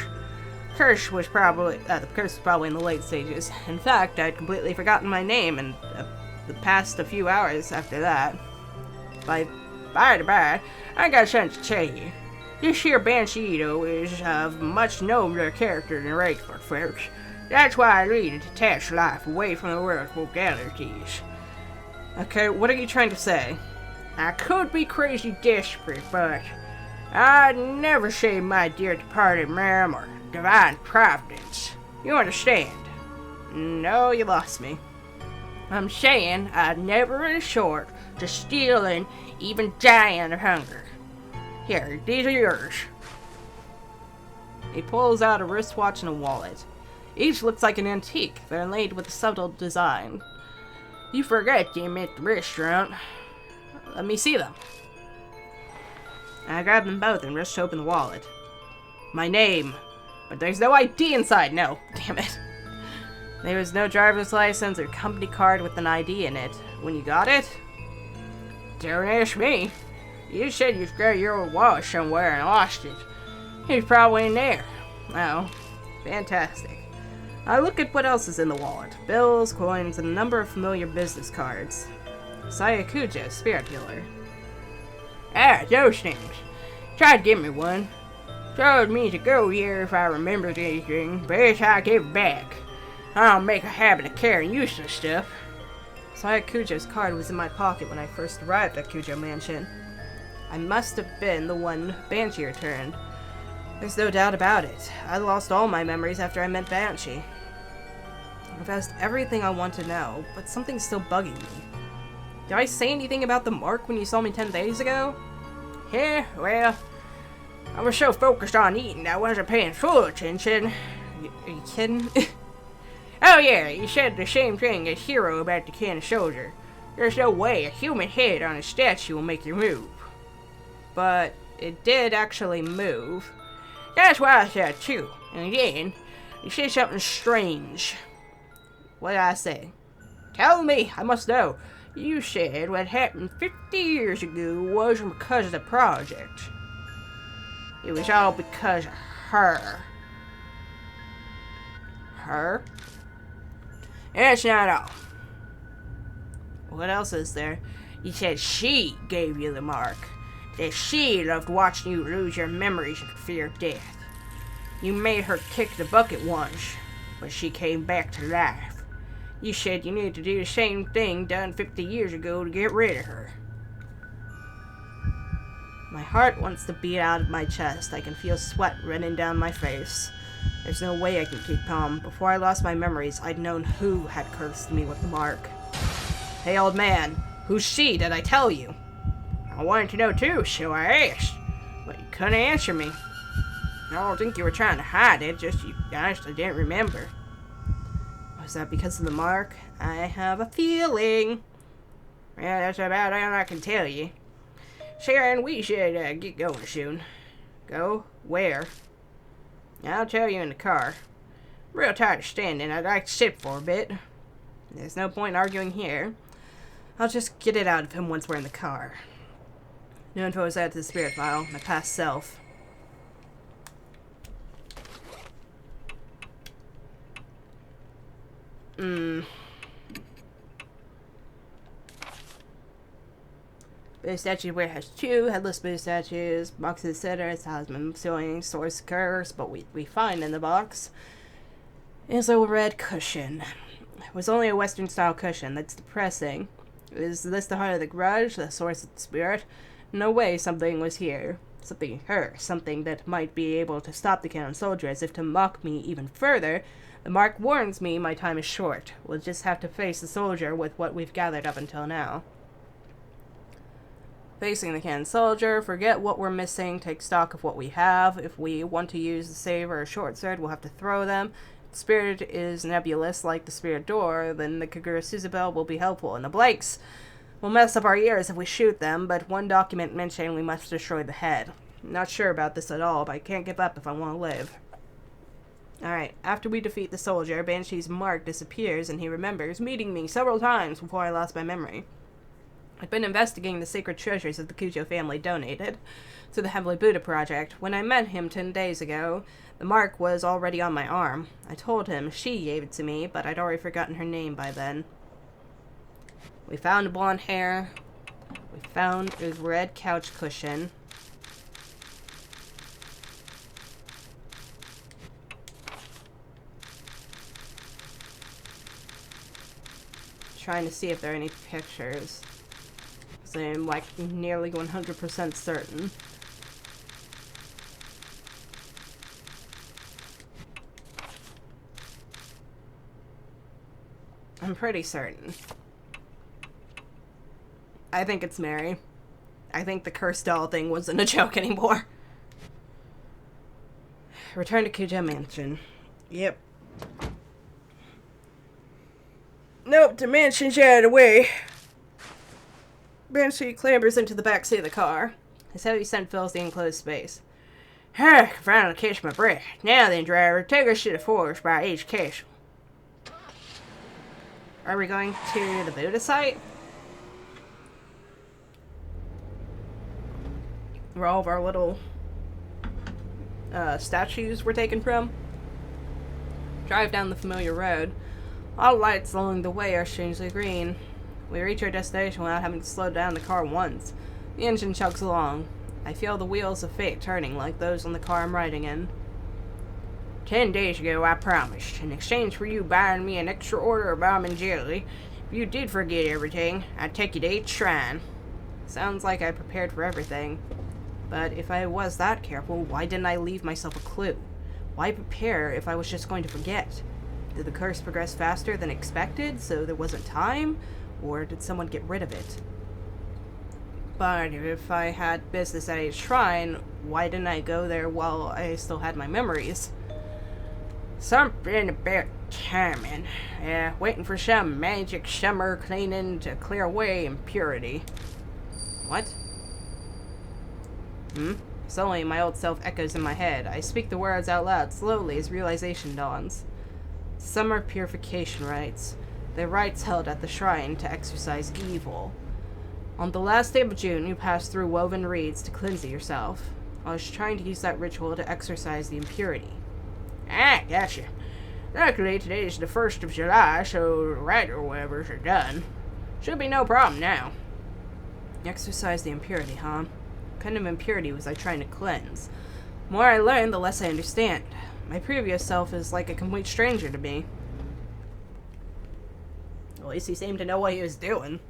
The curse was probably in the late stages. In fact, I'd completely forgotten my name in the past a few hours after that. By the by, I got something to tell you. This here Shimi-o is of much nobler character than regular folks. That's why I lead a detached life away from the world's vulgarities. Okay, what are you trying to say? I could be crazy desperate, but I'd never say my dear departed ma'am or divine providence. You understand? No, you lost me. I'm saying I'd never resort to stealing, even dying of hunger. Here, these are yours. He pulls out a wristwatch and a wallet. Each looks like an antique. They're inlaid with a subtle design. You forgot them at the restaurant. Let me see them. I grab them both and rush to open the wallet. My name. But there's no ID inside. No, damn it. There was no driver's license or company card with an ID in it. When you got it? Don't ask me. You said you've got your old wallet somewhere and lost it. It's probably in there. Oh, fantastic. I look at what else is in the wallet. Bills, coins, and a number of familiar business cards. Sayakuja, spirit healer. Those things. Tried to give me one. Told me to go here if I remembered anything, but I gave it back. I don't make a habit of carrying useless stuff. Sayakuja's card was in my pocket when I first arrived at Kujo Mansion. I must have been the one Banshee returned. There's no doubt about it. I lost all my memories after I met Banshee. I've asked everything I want to know, but something's still bugging me. Did I say anything about the mark when you saw me 10 days ago? Yeah, well, I was so focused on eating I wasn't paying full attention. Are you kidding? Oh yeah, you said the same thing as Hero about the cannon soldier. There's no way a human head on a statue will make you move. But it did actually move. That's what I said too. And again, you said something strange. What did I say? Tell me, I must know. You said what happened 50 years ago wasn't because of the project. It was all because of her. Her? That's not all. What else is there? You said she gave you the mark. That she loved watching you lose your memories and fear death. You made her kick the bucket once, but she came back to life. You said you needed to do the same thing done 50 years ago to get rid of her. My heart wants to beat out of my chest. I can feel sweat running down my face. There's no way I can keep calm. Before I lost my memories, I'd known who had cursed me with the mark. Hey, old man, who's she, did I tell you? I wanted to know too, so I asked, but you couldn't answer me. I don't think you were trying to hide it, just you honestly didn't remember. Was that because of the mark? I have a feeling. Yeah, that's about all I can tell you. Sharon, we should get going soon. Go? Where? I'll tell you in the car. I'm real tired of standing. I'd like to sit for a bit. There's no point arguing here. I'll just get it out of him once we're in the car. No info is added to the spirit file, my past self. Buddha statue where it has 2 headless Buddha statues. Box in the center. It has been showing source curse, but we find in the box is a red cushion. It was only a Western style cushion. That's depressing. Is this the heart of the grudge? The source of the spirit? No way something was here. Something her. Something that might be able to stop the cannon soldier, as if to mock me even further. The mark warns me my time is short. We'll just have to face the soldier with what we've gathered up until now. Facing the cannon soldier, forget what we're missing, take stock of what we have. If we want to use the saber or short sword, we'll have to throw them. If the spirit is nebulous, like the spirit door, then the Kagura Suzabel will be helpful. And the blanks will mess up our ears if we shoot them, but one document mentioned we must destroy the head. I'm not sure about this at all, but I can't give up if I want to live. Alright, after we defeat the soldier, Banshee's mark disappears, and he remembers meeting me several times before I lost my memory. I'd been investigating the sacred treasures that the Kujo family donated to the Heavenly Buddha Project. When I met him 10 days ago, the mark was already on my arm. I told him she gave it to me, but I'd already forgotten her name by then. We found blonde hair. We found a red couch cushion. Trying to see if there are any pictures. I'm like nearly 100% certain. I'm pretty certain. I think it's Mary. I think the cursed doll thing wasn't a joke anymore. Return to Kuja Mansion. Yep. Nope, the mansion's out of the way. Banshee clambers into the back seat of the car. His heavy scent fills the enclosed space. I can finally catch my breath. Now then, driver, take us to the forest by H Castle. Are we going to the Buddha site? Where all of our little statues were taken from? Drive down the familiar road. All lights along the way are strangely green. We reach our destination without having to slow down the car once. The engine chugs along. I feel the wheels of fate turning like those on the car I'm riding in. 10 days ago I promised, in exchange for you buying me an extra order of almond jelly, if you did forget everything, I'd take you to each shrine. Sounds like I prepared for everything. But if I was that careful, why didn't I leave myself a clue? Why prepare if I was just going to forget? Did the curse progress faster than expected, so there wasn't time? Or did someone get rid of it? But if I had business at a shrine, why didn't I go there while I still had my memories? Something about timing. Yeah, waiting for some magic summer cleaning to clear away impurity. What? Suddenly my old self echoes in my head. I speak the words out loud slowly as realization dawns. Summer purification rites. The rites held at the shrine to exorcise evil. On the last day of June, you pass through woven reeds to cleanse yourself. I was trying to use that ritual to exorcise the impurity. Ah, gotcha. Luckily, today is the 1st of July, so the rite or whatever's are done. Should be no problem now. Exorcise the impurity, huh? What kind of impurity was I trying to cleanse? The more I learn, the less I understand. My previous self is like a complete stranger to me. At least he seemed to know what he was doing.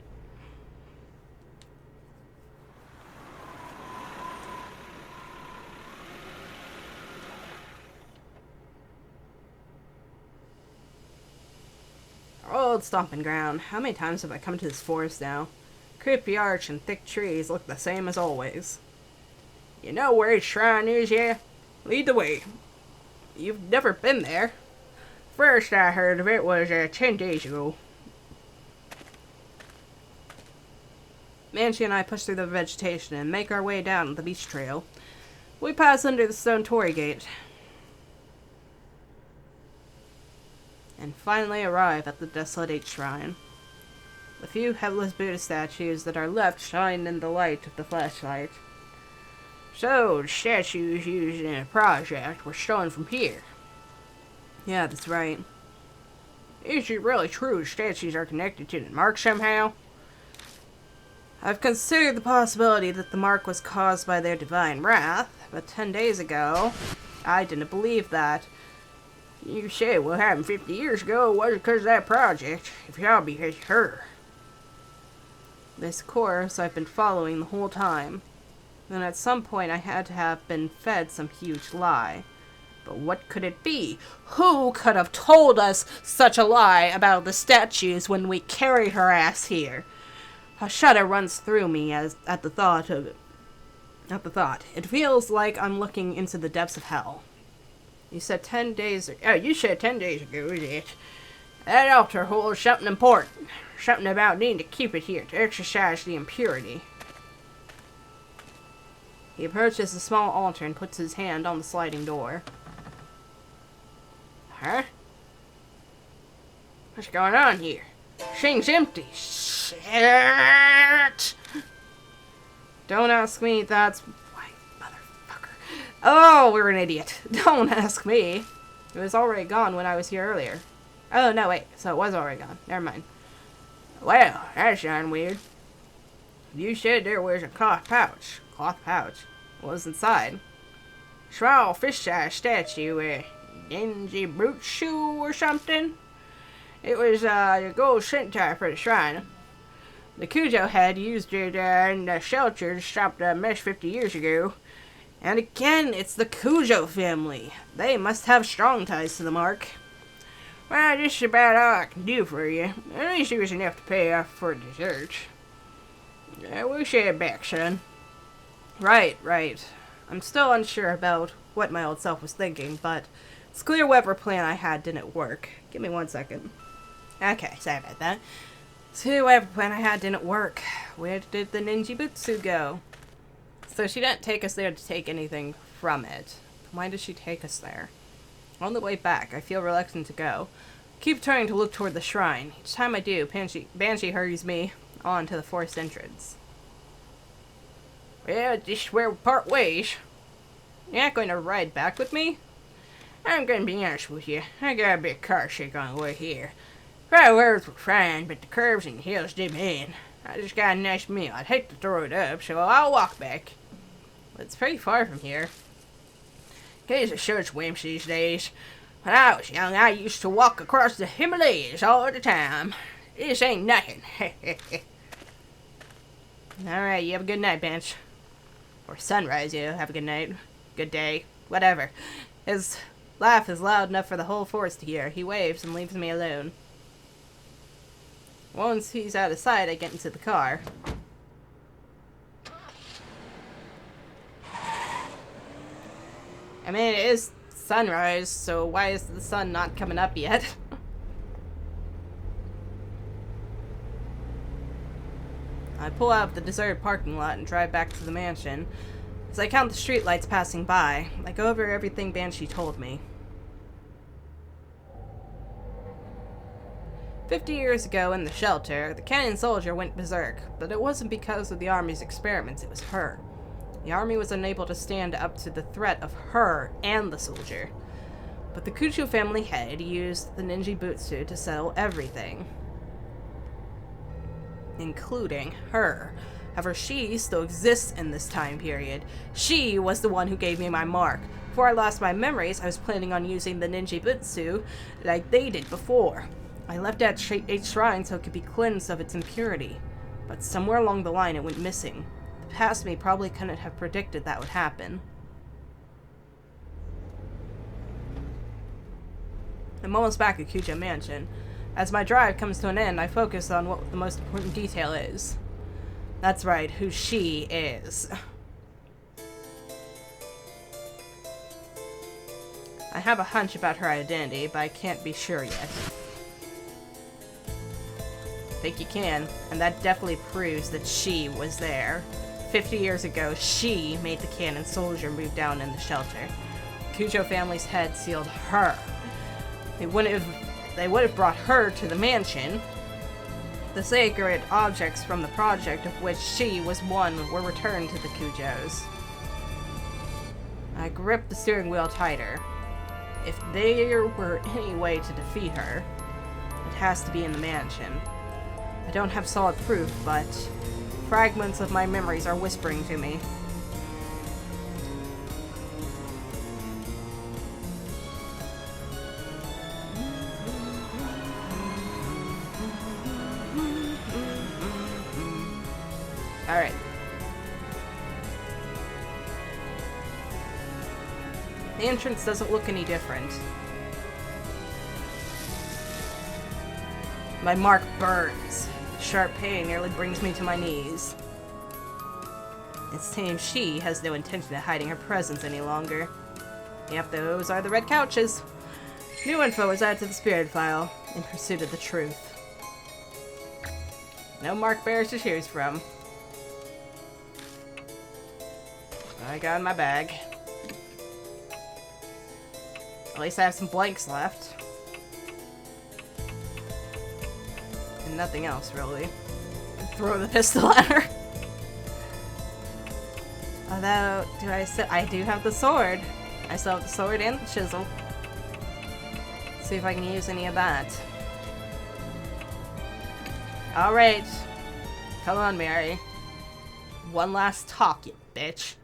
Old stomping ground. How many times have I come to this forest now? Creepy arch and thick trees look the same as always. You know where his shrine is, yeah? Lead the way. You've never been there. First I heard of it was 10 days ago. Manchi and I push through the vegetation and make our way down the beach trail. We pass under the stone torii gate. And finally arrive at the desolate H shrine. The few headless Buddha statues that are left shine in the light of the flashlight. So, the statues used in the project were stolen from here. Yeah, that's right. Is it really true the statues are connected to the mark somehow? I've considered the possibility that the mark was caused by their divine wrath, but 10 days ago, I didn't believe that. You said what happened 50 years ago wasn't because of that project. If y'all because of her. This course I've been following the whole time. And at some point I had to have been fed some huge lie. But what could it be? Who could have told us such a lie about the statues when we carried her ass here? A shudder runs through me at the thought of it. It feels like I'm looking into the depths of hell. You said 10 days... Oh, you said 10 days ago, is it? That altar holds something important. Something about needing to keep it here to exercise the impurity. He approaches the small altar and puts his hand on the sliding door. Huh? What's going on here? Thing's empty. Shit! Don't ask me, that's... Why, motherfucker. Oh, we're an idiot. Don't ask me. It was already gone when I was here earlier. Oh, no, wait. So it was already gone. Never mind. Well, that's darn weird. You said there was a cloth pouch. Cloth pouch? What was inside? Small fish-sized statue, a dingy boot shoe or something. It was a gold centaur for the shrine. The Cujo had used it in the shelter to stop the mess 50 years ago. And again, it's the Cujo family. They must have strong ties to the mark. Well, this is about all I can do for you. At least it was enough to pay off for dessert. We'll share it back, son. Right. I'm still unsure about what my old self was thinking, but it's clear whatever plan I had didn't work. Give me 1 second. Okay, sorry about that. So whatever plan I had didn't work. Where did the ninjibutsu go? So she didn't take us there to take anything from it. Why did she take us there? On the way back, I feel reluctant to go. Keep turning to look toward the shrine. Each time I do, Banshee hurries me on to the forest entrance. Well, this is where we part ways. You're not going to ride back with me? I'm gonna be honest with you. I got a bit car sick on the way here. Dry roads were fine, but the curves and hills did me in. I just got a nice meal. I'd hate to throw it up, so I'll walk back. It's pretty far from here. Kids are such wimps these days. When I was young, I used to walk across the Himalayas all the time. This ain't nothing. Alright, you have a good night, Bench. Or sunrise, you have a good night. Good day. Whatever. His laugh is loud enough for the whole forest to hear. He waves and leaves me alone. Once he's out of sight, I get into the car. I mean, it is sunrise, so why is the sun not coming up yet? I pull out of the deserted parking lot and drive back to the mansion. As I count the streetlights passing by, I go over everything Banshee told me. 50 years ago in the shelter, the cannon soldier went berserk, but it wasn't because of the army's experiments, it was her. The army was unable to stand up to the threat of her and the soldier. But the Kuchu family head used the ninjibutsu to settle everything, including her. However, she still exists in this time period. She was the one who gave me my mark. Before I lost my memories, I was planning on using the ninjibutsu like they did before. I left at each shrine so it could be cleansed of its impurity. But somewhere along the line it went missing. The past me probably couldn't have predicted that would happen. I'm almost back at Kuja Mansion. As my drive comes to an end, I focus on what the most important detail is. That's right, who she is. I have a hunch about her identity, but I can't be sure yet. I think you can, and that definitely proves that she was there. 50 years ago, she made the cannon soldier move down in the shelter. The Kujo family's head sealed her. They would have brought her to the mansion. The sacred objects from the project of which she was one were returned to the Kujos. I gripped the steering wheel tighter. If there were any way to defeat her, it has to be in the mansion. I don't have solid proof, but fragments of my memories are whispering to me. Alright. The entrance doesn't look any different. My mark burns. Sharp pain nearly brings me to my knees. It seems she has no intention of hiding her presence any longer. Yep, those are the red couches. New info is added to the spirit file in pursuit of the truth. No mark bearers to choose from. I got in my bag. At least I have some blanks left. And nothing else, really. Throw the pistol at her. Although, I do have the sword. I still have the sword and the chisel. Let's see if I can use any of that. Alright. Come on, Mary. One last talk, you bitch.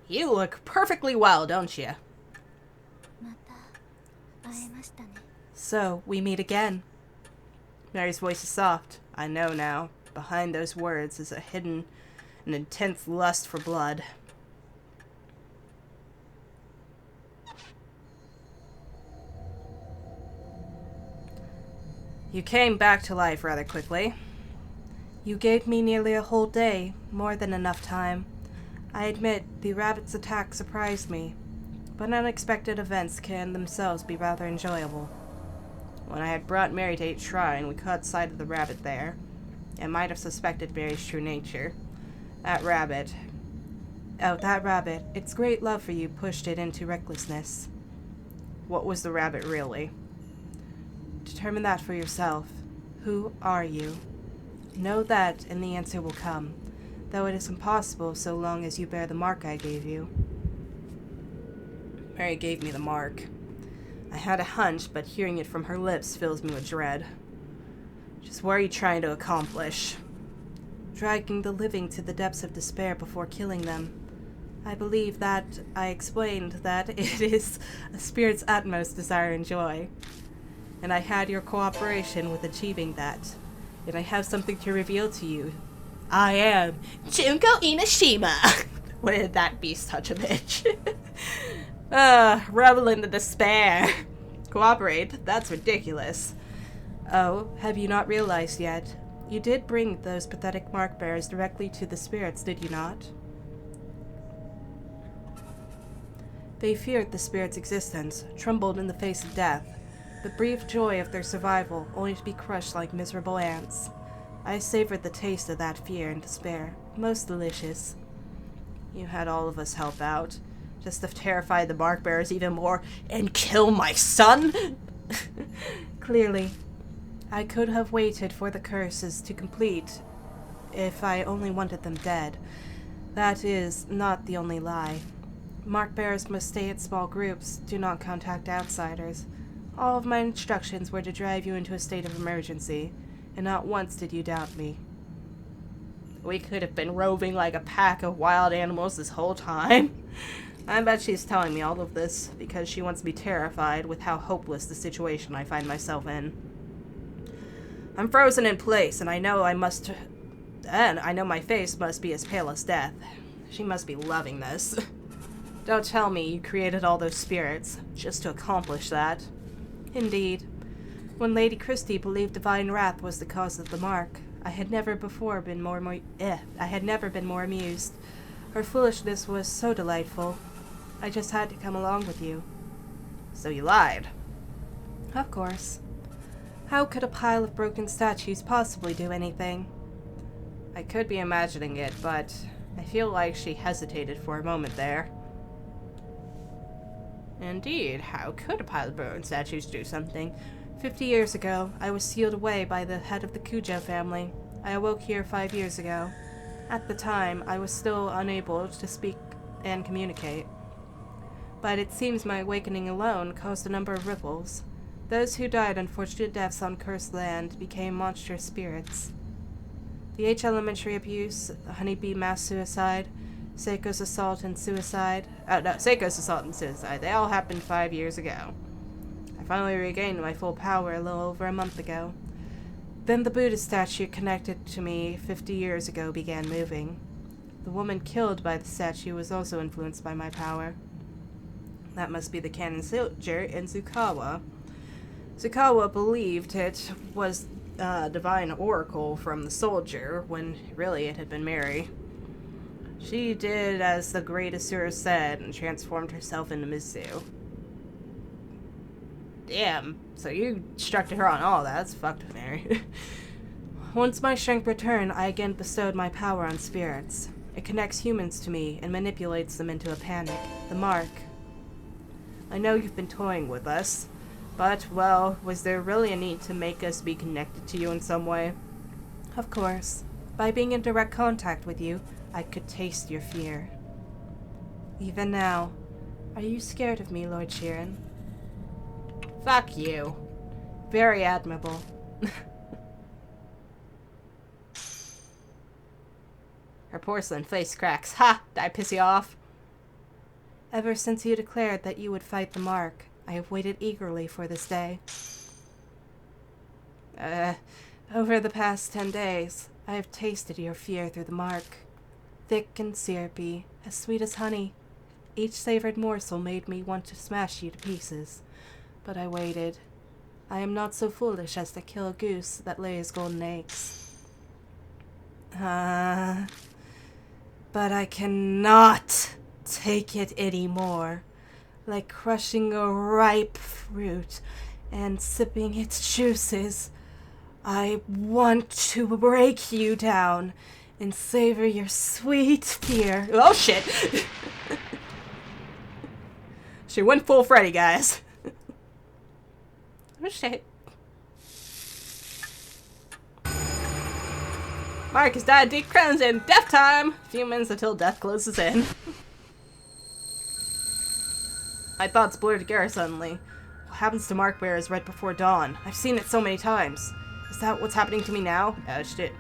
You look perfectly well, don't you? So, we meet again. Mary's voice is soft. I know now. Behind those words is an intense lust for blood. You came back to life rather quickly. You gave me nearly a whole day, more than enough time. I admit, the rabbit's attack surprised me, but unexpected events can themselves be rather enjoyable. When I had brought Mary to Eight Shrine, we caught sight of the rabbit there, and might have suspected Mary's true nature. That rabbit, its great love for you pushed it into recklessness. What was the rabbit really? Determine that for yourself. Who are you? Know that, and the answer will come. Though it is impossible so long as you bear the mark I gave you. Mary gave me the mark. I had a hunch, but hearing it from her lips fills me with dread. Just what are you trying to accomplish? Dragging the living to the depths of despair before killing them. I believe that I explained that it is a spirit's utmost desire and joy. And I had your cooperation with achieving that. And I have something to reveal to you. I am Junko Inashima. When did that beast touch a bitch? Revel in the despair. Cooperate? That's ridiculous. Oh, have you not realized yet? You did bring those pathetic mark bearers directly to the spirits, did you not? They feared the spirits' existence, trembled in the face of death, the brief joy of their survival only to be crushed like miserable ants. I savored the taste of that fear and despair. Most delicious. You had all of us help out, just to terrify the mark bearers even more and kill my son? Clearly. I could have waited for the curses to complete if I only wanted them dead. That is not the only lie. Mark bearers must stay in small groups, do not contact outsiders. All of my instructions were to drive you into a state of emergency, and not once did you doubt me. We could have been roving like a pack of wild animals this whole time. I bet she's telling me all of this because she wants me terrified with how hopeless the situation I find myself in. I'm frozen in place, and I know my face must be as pale as death. She must be loving this. Don't tell me you created all those spirits just to accomplish that. Indeed. When Lady Christie believed divine wrath was the cause of the mark, I had never been more amused. Her foolishness was so delightful. I just had to come along with you. So you lied? Of course. How could a pile of broken statues possibly do anything? I could be imagining it, but I feel like she hesitated for a moment there. Indeed, how could a pile of broken statues do something? 50 years ago, I was sealed away by the head of the Kujo family. I awoke here 5 years ago. At the time, I was still unable to speak and communicate. But it seems my awakening alone caused a number of ripples. Those who died unfortunate deaths on cursed land became monstrous spirits. The H elementary abuse, the honeybee mass suicide, Seiko's assault and suicide. Seiko's assault and suicide. They all happened 5 years ago. I finally regained my full power a little over a month ago. Then the Buddha statue connected to me 50 years ago began moving. The woman killed by the statue was also influenced by my power. That must be the canon soldier in Zukawa. Zukawa believed it was a divine oracle from the soldier, when really it had been Mary. She did as the great Asura said and transformed herself into Mizu. Damn, so you instructed her on all that. That's fucked, Mary. Once my strength returned, I again bestowed my power on spirits. It connects humans to me and manipulates them into a panic. The mark. I know you've been toying with us, but, well, was there really a need to make us be connected to you in some way? Of course. By being in direct contact with you, I could taste your fear. Even now. Are you scared of me, Lord Sheeran? Fuck you. Very admirable. Her porcelain face cracks. Ha! Did I piss you off? Ever since you declared that you would fight the mark, I have waited eagerly for this day. Over the past 10 days, I have tasted your fear through the mark. Thick and syrupy, as sweet as honey. Each savored morsel made me want to smash you to pieces. But I waited. I am not so foolish as to kill a goose that lays golden eggs. But I cannot take it anymore. Like crushing a ripe fruit and sipping its juices. I want to break you down and savor your sweet fear. Oh shit! She went full Freddy, guys. Oh shit. Mark has died deep crowns in death time! A few minutes until death closes in. My thoughts blur together suddenly. What happens to Mark Bearers right before dawn? I've seen it so many times. Is that what's happening to me now? Oh shit.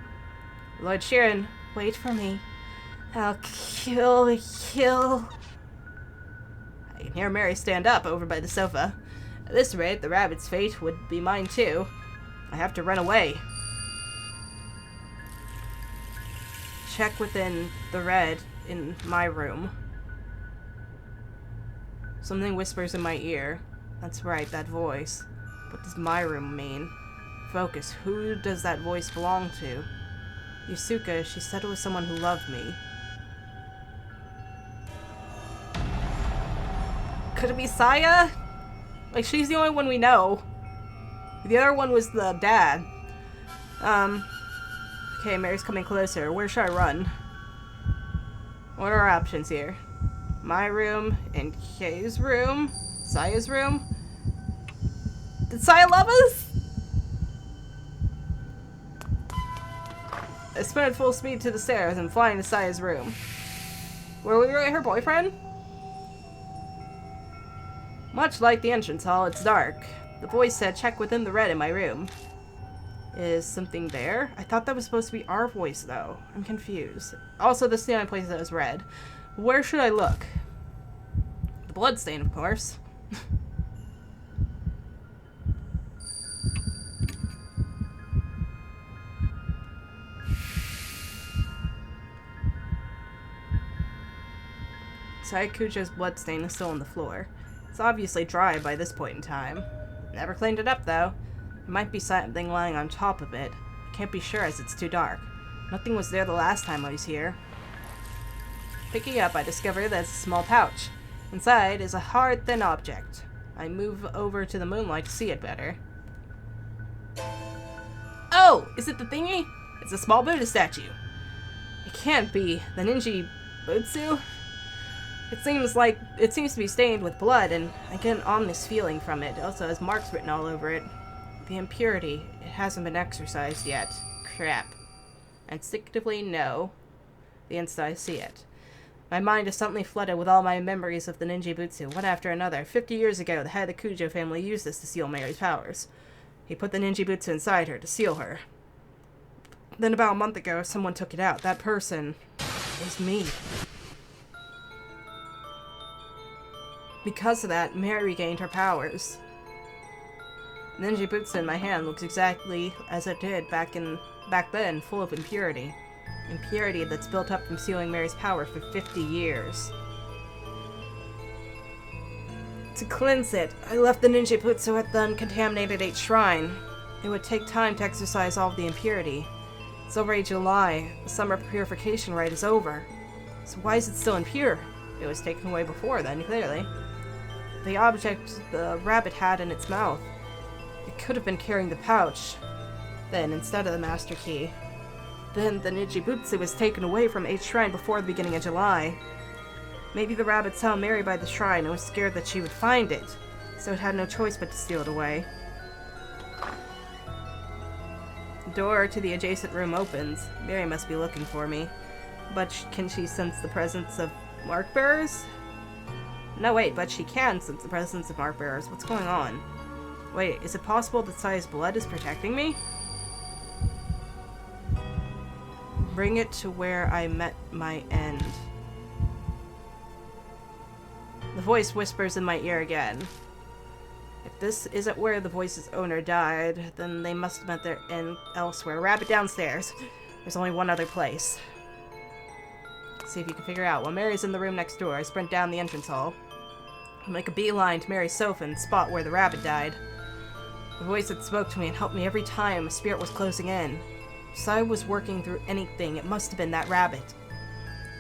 Lord Sheeran, wait for me. I'll kill. I can hear Mary stand up over by the sofa. At this rate, the rabbit's fate would be mine too. I have to run away. Check within the red in my room. Something whispers in my ear. That's right, that voice. What does my room mean? Focus. Who does that voice belong to? Yusuka, she said it was someone who loved me. Could it be Saya? Like, she's the only one we know. The other one was the dad. Okay, Mary's coming closer. Where should I run? What are our options here? My room, and Kay's room, Saya's room. Did Saya love us? I spin at full speed to the stairs and fly into Saya's room. Were we really her boyfriend? Much like the entrance hall, it's dark. The voice said, check within the red in my room. Is something there? I thought that was supposed to be our voice, though. I'm confused. Also, this is the only place that was red. Where should I look? The bloodstain, of course. Saikucho's bloodstain is still on the floor. It's obviously dry by this point in time. Never cleaned it up, though. There might be something lying on top of it. I can't be sure as it's too dark. Nothing was there the last time I was here. Picking up, I discover that it's a small pouch. Inside is a hard, thin object. I move over to the moonlight to see it better. Oh! Is it the thingy? It's a small Buddha statue. It can't be. The Ninji Butsu? It seems to be stained with blood, and I get an ominous feeling from it. It also has marks written all over it. The impurity. It hasn't been exorcised yet. Crap. Instinctively, no. The instant I see it. My mind is suddenly flooded with all my memories of the ninjibutsu, one after another. 50 years ago, the head of the Kujo family used this to seal Mary's powers. He put the ninjibutsu inside her to seal her. Then about a month ago, someone took it out. That person was me. Because of that, Mary regained her powers. The ninjibutsu in my hand looks exactly as it did back then, full of impurity. Impurity that's built up from sealing Mary's power for 50 years. To cleanse it, I left the ninjibutsu at the uncontaminated 8th shrine. It would take time to exorcise all of the impurity. It's already July. The summer purification rite is over. So why is it still impure? It was taken away before then, clearly. The object the rabbit had in its mouth. It could have been carrying the pouch. Then, instead of the master key. Then the ninjibutsu was taken away from 8th shrine before the beginning of July. Maybe the rabbit saw Mary by the shrine and was scared that she would find it, so it had no choice but to steal it away. The door to the adjacent room opens. Mary must be looking for me. But can she sense the presence of mark bearers? No, wait, but she can sense the presence of mark bearers. What's going on? Wait, is it possible that Saya's blood is protecting me? Bring it to where I met my end. The voice whispers in my ear again. If this isn't where the voice's owner died, then they must have met their end elsewhere. Rabbit downstairs. There's only one other place. See if you can figure out. While Mary's in the room next door, I sprint down the entrance hall. I make a beeline to Mary's sofa and spot where the rabbit died. The voice that spoke to me and helped me every time a spirit was closing in. If Saya was working through anything, it must have been that rabbit.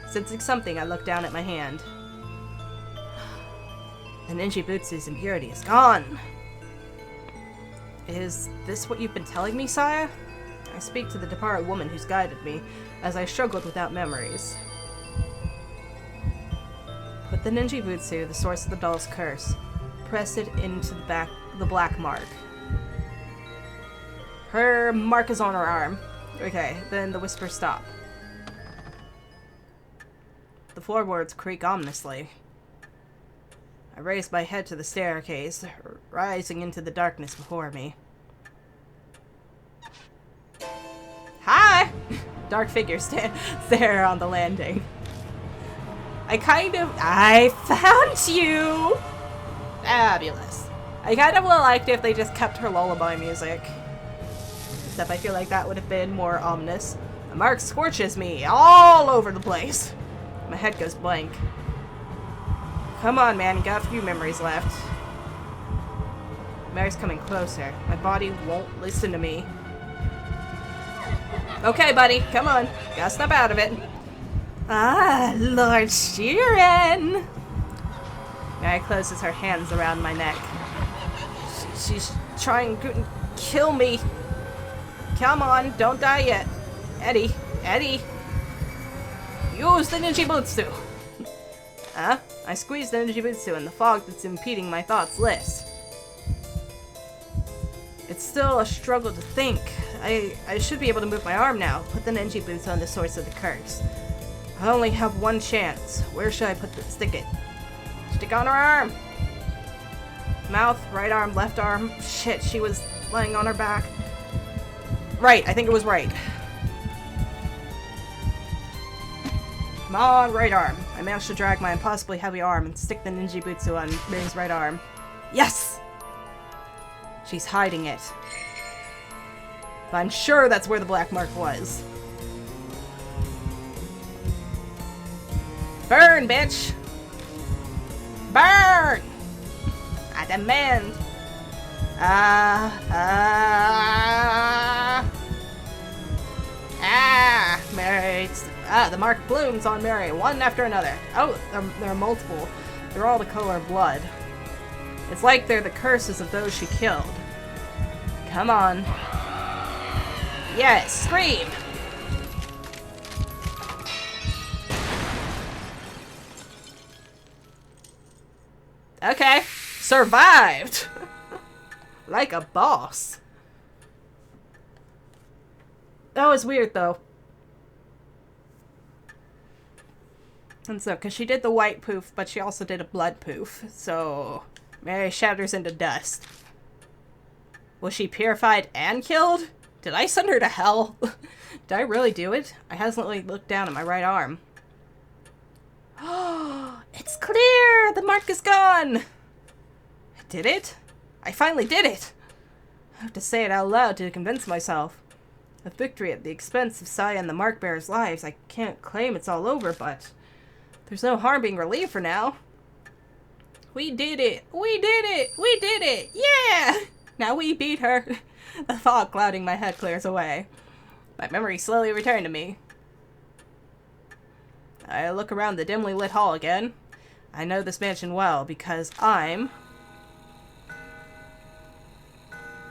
Sensing something, I look down at my hand. The ninjibutsu's impurity is gone. Is this what you've been telling me, Saya? I speak to the departed woman who's guided me, as I struggled without memories. Put the ninjibutsu, the source of the doll's curse. Press it into the black mark. Her mark is on her arm. Okay, then the whispers stop. The floorboards creak ominously. I raise my head to the staircase, rising into the darkness before me. Hi! Dark figure stare on the landing. I found you! Fabulous. I kind of would have liked if they just kept her lullaby music. Except I feel like that would have been more ominous. The mark scorches me all over the place. My head goes blank. Come on, man, you got a few memories left. Mary's coming closer. My body won't listen to me. Okay, buddy, come on. Gotta snap out of it. Ah, Lord Sheeran! Mary closes her hands around my neck. She's trying to kill me. Come on, don't die yet. Eddie. Use the ninjibutsu. Huh? I squeeze the ninjibutsu and the fog that's impeding my thoughts lifts. It's still a struggle to think. I should be able to move my arm now. Put the ninjibutsu on the source of the curse. I only have one chance. Where should I stick it? Stick on her arm. Mouth, right arm, left arm. Shit, she was laying on her back. Right, I think it was right. Come on, right arm. I managed to drag my impossibly heavy arm and stick the ninjibutsu on Mary's right arm. Yes! She's hiding it. But I'm sure that's where the black mark was. Burn, bitch! Burn! I demand. Mary. The mark blooms on Mary, one after another. Oh, there are multiple. They're all the color of blood. It's like they're the curses of those she killed. Come on. Yes, scream! Okay. Survived! Like a boss. That was weird, though. And so, because she did the white poof, but she also did a blood poof. So, Mary shatters into dust. Was she purified and killed? Did I send her to hell? Did I really do it? I hesitantly looked down at my right arm. Oh, it's clear! The mark is gone! I did it? I finally did it! I have to say it out loud to convince myself. A victory at the expense of Saya and the mark bearers' lives. I can't claim it's all over, but there's no harm being relieved for now. We did it! We did it! We did it! Yeah! Now we beat her. The fog clouding my head clears away. My memory slowly returned to me. I look around the dimly lit hall again. I know this mansion well because I'm...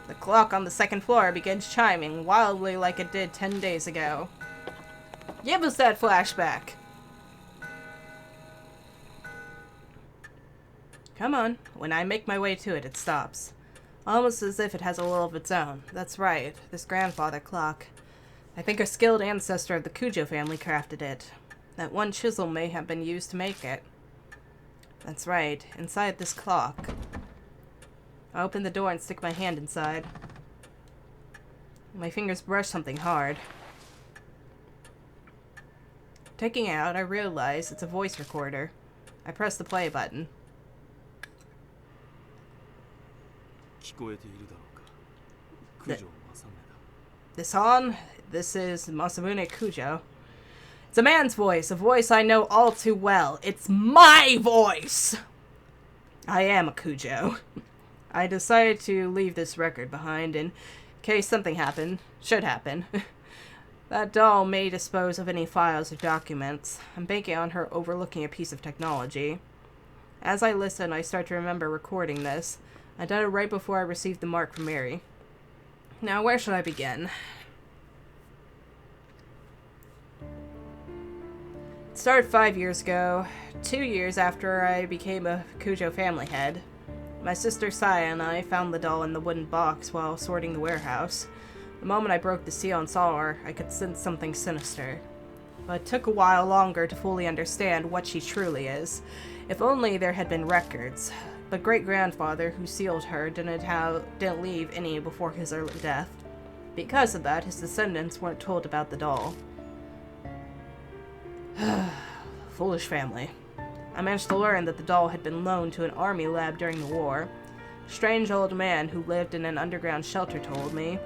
The clock on the second floor begins chiming wildly like it did 10 days ago. Give us that flashback. Come on. When I make my way to it, it stops. Almost as if it has a will of its own. That's right, this grandfather clock. I think a skilled ancestor of the Cujo family crafted it. That one chisel may have been used to make it. That's right, inside this clock. I open the door and stick my hand inside. My fingers brush something hard. Taking it out, I realize it's a voice recorder. I press the play button. This on? This is Masamune Kujo. It's a man's voice, a voice I know all too well. It's my voice! I am a Kujo. I decided to leave this record behind in case something should happen. That doll may dispose of any files or documents. I'm banking on her overlooking a piece of technology. As I listen, I start to remember recording this. I did it right before I received the mark from Mary. Now, where should I begin? It started 5 years ago, 2 years after I became a Kujo family head. My sister Saya and I found the doll in the wooden box while sorting the warehouse. The moment I broke the seal and saw her, I could sense something sinister. But it took a while longer to fully understand what she truly is. If only there had been records. But great-grandfather who sealed her didn't leave any before his early death. Because of that, his descendants weren't told about the doll. Foolish family. I managed to learn that the doll had been loaned to an army lab during the war. A strange old man who lived in an underground shelter told me.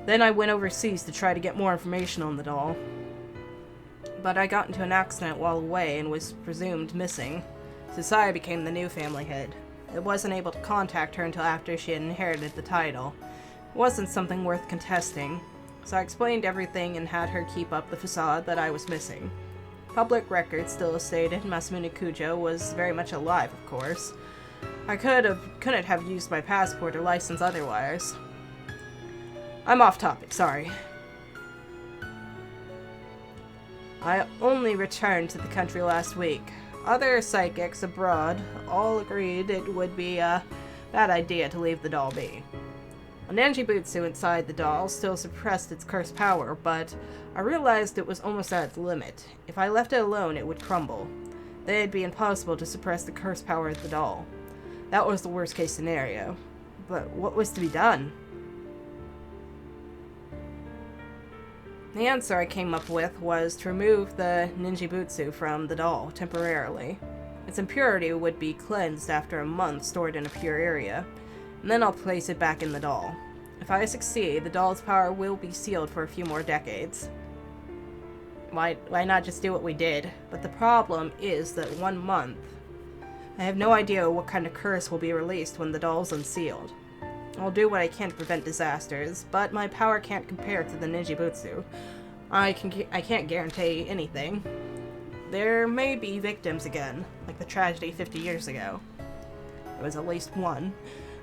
Then I went overseas to try to get more information on the doll. But I got into an accident while away and was presumed missing. So Saya became the new family head. I wasn't able to contact her until after she had inherited the title. It wasn't something worth contesting, so I explained everything and had her keep up the facade that I was missing. Public records still stated Masamune Kujo was very much alive, of course. I couldn't have used my passport or license otherwise. I'm off topic, sorry. I only returned to the country last week. Other psychics abroad all agreed it would be a bad idea to leave the doll be. A Nanjibutsu inside the doll still suppressed its cursed power, but I realized it was almost at its limit. If I left it alone, it would crumble. Then it'd be impossible to suppress the cursed power of the doll. That was the worst case scenario. But what was to be done? The answer I came up with was to remove the Ninjibutsu from the doll temporarily. Its impurity would be cleansed after a month stored in a pure area, and then I'll place it back in the doll. If I succeed, the doll's power will be sealed for a few more decades. Why not just do what we did? But the problem is that 1 month. I have no idea what kind of curse will be released when the doll's unsealed. I'll do what I can to prevent disasters, but my power can't compare to the Ninjibutsu. I can't guarantee anything. There may be victims again, like the tragedy 50 years ago. There was at least one.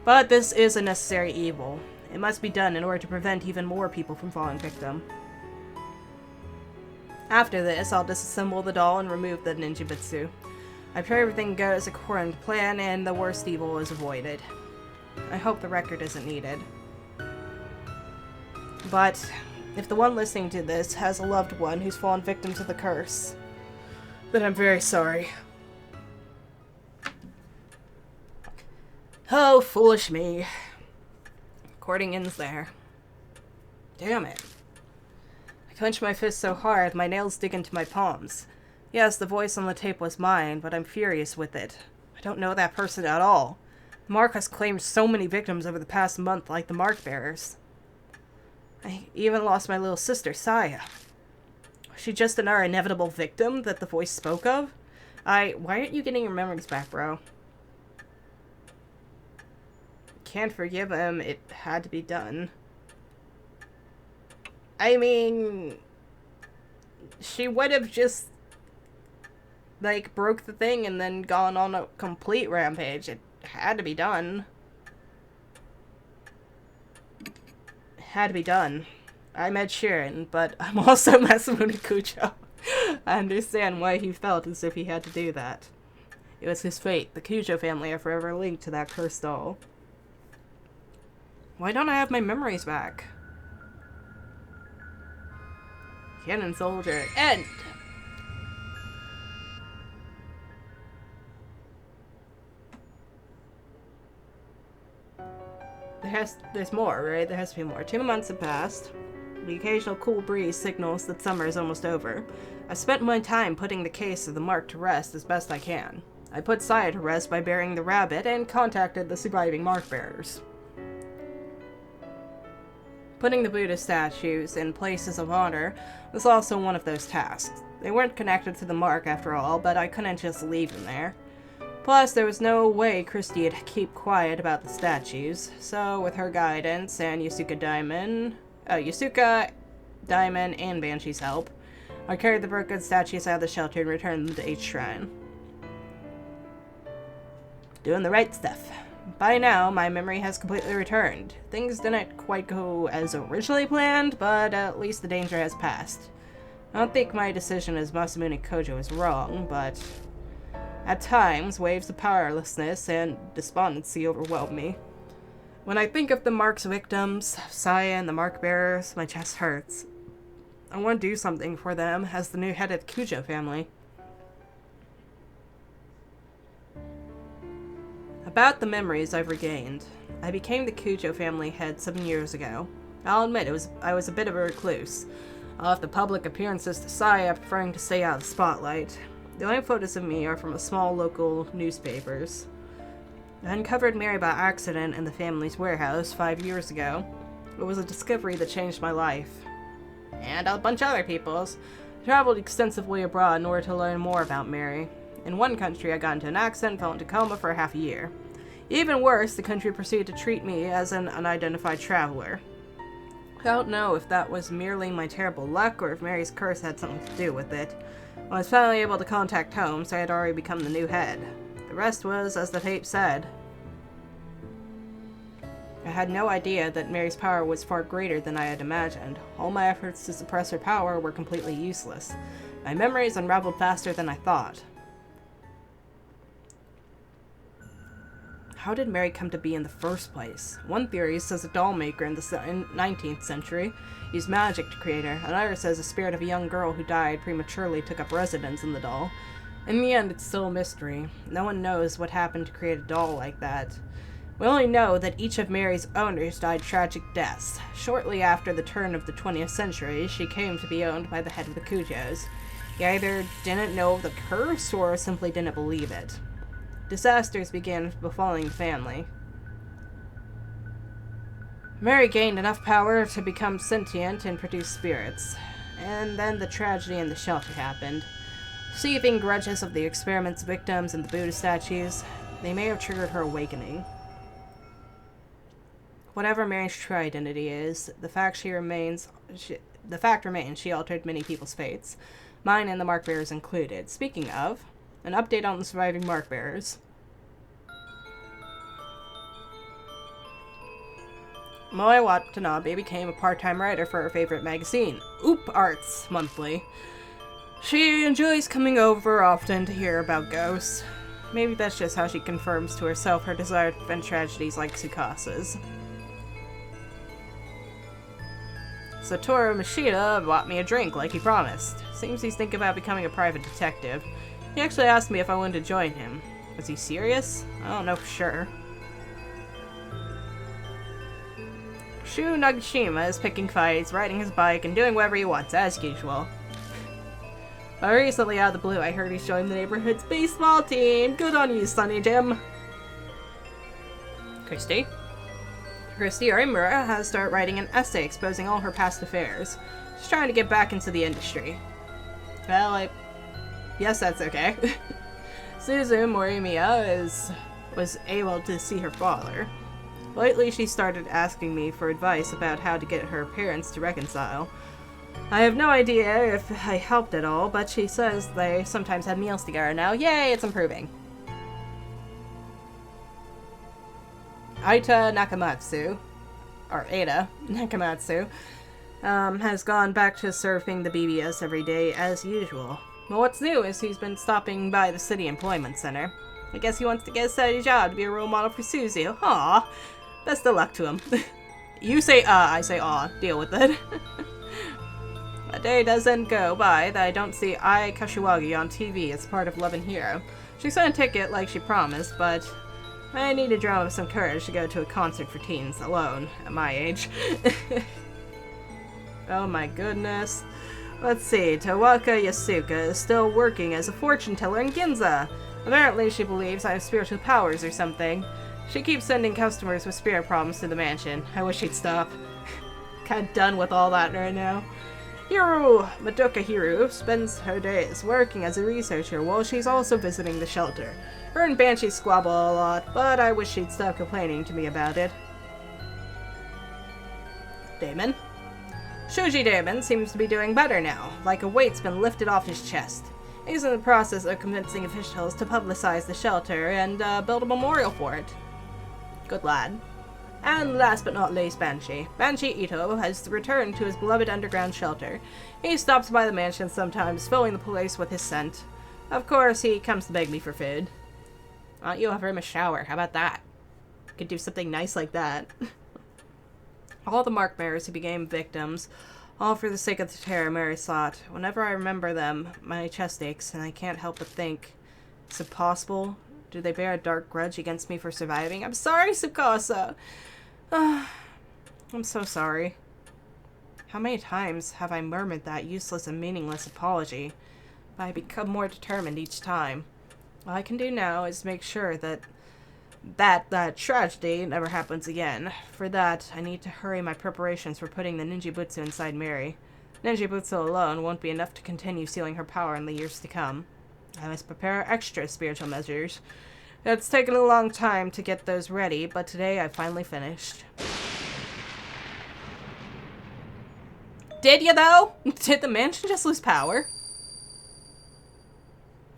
But this is a necessary evil. It must be done in order to prevent even more people from falling victim. After this, I'll disassemble the doll and remove the Ninjibutsu. I pray everything goes according to plan and the worst evil is avoided. I hope the record isn't needed. But if the one listening to this has a loved one who's fallen victim to the curse, Then I'm very sorry. Oh, foolish me. Recording ends there. Damn it. I clench my fist so hard, my nails dig into my palms. Yes, the voice on the tape was mine, but I'm furious with it. I don't know that person at all. Mark has claimed so many victims over the past month, like the mark bearers. I even lost my little sister, Saya. Was she just another inevitable victim that the voice spoke of? Why aren't you getting your memories back, bro? Can't forgive him. It had to be done. I mean, she would have just, like, broke the thing and then gone on a complete rampage. It had to be done. It had to be done. I'm Ed Sheeran, but I'm also Masamune Kujo. I understand why he felt as if he had to do that. It was his fate. The Kujo family are forever linked to that cursed doll. Why don't I have my memories back? Cannon Soldier. End! There's more, right? There has to be more. 2 months have passed. The occasional cool breeze signals that summer is almost over. I've spent my time putting the case of the mark to rest as best I can. I put Saya to rest by burying the rabbit and contacted the surviving mark bearers. Putting the Buddha statues in places of honor was also one of those tasks. They weren't connected to the mark after all, but I couldn't just leave them there. Plus, there was no way Christie'd keep quiet about the statues, so with her guidance and Yusuka, Diamond, and Banshee's help, I carried the broken statues out of the shelter and returned them to each shrine. Doing the right stuff. By now, my memory has completely returned. Things didn't quite go as originally planned, but at least the danger has passed. I don't think my decision as Masamune Kojo is wrong, but at times, waves of powerlessness and despondency overwhelm me. When I think of the mark's victims, Saya and the mark bearers, my chest hurts. I want to do something for them as the new head of the Kujo family. About the memories I've regained. I became the Kujo family head 7 years ago. I'll admit I was a bit of a recluse. I left the public appearances to Saya, preferring to stay out of the spotlight. The only photos of me are from the small local newspapers. I uncovered Mary by accident in the family's warehouse 5 years ago. It was a discovery that changed my life. And a bunch of other people's. I traveled extensively abroad in order to learn more about Mary. In one country, I got into an accident and fell into coma for half a year. Even worse, the country proceeded to treat me as an unidentified traveler. I don't know if that was merely my terrible luck or if Mary's curse had something to do with it. When I was finally able to contact home, so I had already become the new head. The rest was, as the tape said. I had no idea that Mary's power was far greater than I had imagined. All my efforts to suppress her power were completely useless. My memories unraveled faster than I thought. How did Mary come to be in the first place? One theory says a doll maker in the 19th century used magic to create her. Another says a spirit of a young girl who died prematurely took up residence in the doll. In the end, it's still a mystery. No one knows what happened to create a doll like that. We only know that each of Mary's owners died tragic deaths. Shortly after the turn of the 20th century, she came to be owned by the head of the Kujos. He either didn't know the curse or simply didn't believe it. Disasters began befalling the family. Mary gained enough power to become sentient and produce spirits. And then the tragedy in the shelter happened. Seething grudges of the experiment's victims and the Buddha statues, they may have triggered her awakening. Whatever Mary's true identity is, the fact remains she altered many people's fates, mine and the mark bearers included. Speaking of, an update on the surviving mark bearers. Moe Watanabe became a part-time writer for her favorite magazine, Oop Arts Monthly. She enjoys coming over often to hear about ghosts. Maybe that's just how she confirms to herself her desire to prevent tragedies like Tsukasa's. Satoru Mishita bought me a drink like he promised. Seems he's thinking about becoming a private detective. He actually asked me if I wanted to join him. Was he serious? I don't know for sure. Shu Nagashima is picking fights, riding his bike, and doing whatever he wants, as usual. But recently, out of the blue, I heard he's joined the neighborhood's baseball team. Good on you, Sonny Jim. Christy, Orimura has started writing an essay exposing all her past affairs. She's trying to get back into the industry. Well, yes, that's okay. Suzu Morimiya was able to see her father. Lately, she started asking me for advice about how to get her parents to reconcile. I have no idea if I helped at all, but she says they sometimes have meals together now. Yay, it's improving. Aita Nakamatsu, or Ada Nakamatsu, has gone back to surfing the BBS every day as usual. Well, what's new is he's been stopping by the city employment center. I guess he wants to get a steady job to be a role model for Suzu. Aw, best of luck to him. You say I say aw, deal with it. A day doesn't go by that I don't see Ai Kashiwagi on TV as part of Love and Hero. She sent a ticket like she promised, but I need to drum up some courage to go to a concert for teens alone at my age. Oh my goodness. Let's see, Tawaka Yasuka is still working as a fortune teller in Ginza. Apparently she believes I have spiritual powers or something. She keeps sending customers with spirit problems to the mansion. I wish she'd stop. Kinda done with all that right now. Hiru Madoka Hiru spends her days working as a researcher while she's also visiting the shelter. Her and Banshee squabble a lot, but I wish she'd stop complaining to me about it. Damon? Shoji Damon seems to be doing better now, like a weight's been lifted off his chest. He's in the process of convincing officials to publicize the shelter and build a memorial for it. Good lad. And last but not least, Banshee. Banshee Ito has returned to his beloved underground shelter. He stops by the mansion sometimes, filling the place with his scent. Of course, he comes to beg me for food. Why don't you offer him a shower? How about that? Could do something nice like that. All the mark bearers who became victims, all for the sake of the terror Mary sought. Whenever I remember them, my chest aches, and I can't help but think, is it possible? Do they bear a dark grudge against me for surviving? I'm sorry, Tsukasa! I'm so sorry. How many times have I murmured that useless and meaningless apology? But I become more determined each time. All I can do now is make sure that tragedy never happens again. For that, I need to hurry my preparations for putting the ninjibutsu inside Mary. Ninjibutsu alone won't be enough to continue sealing her power in the years to come. I must prepare extra spiritual measures. It's taken a long time to get those ready, but today I finally finished. Did you, though? Did the mansion just lose power?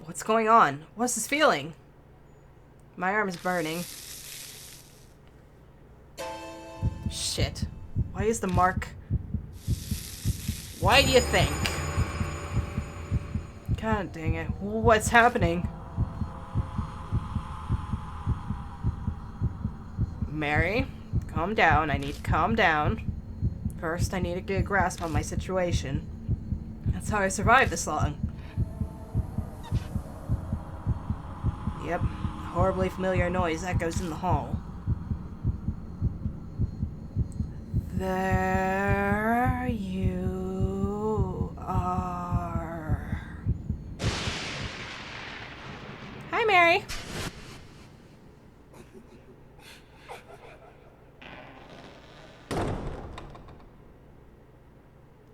What's going on? What's this feeling? My arm is burning. Shit. Why is the mark... Why do you think? God dang it. What's happening? Mary, calm down. I need to calm down. First, I need to get a grasp on my situation. That's how I survived this long. Yep, a horribly familiar noise echoes in the hall. There you are. Hi, Mary.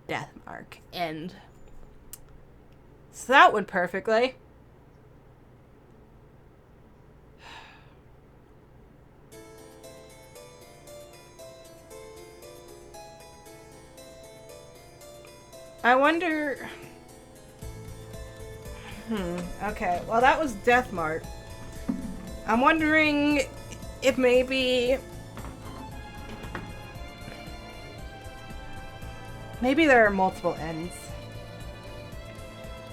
Death mark. End. So that went perfectly. I wonder... Okay, well that was Death Mark. I'm wondering if maybe there are multiple ends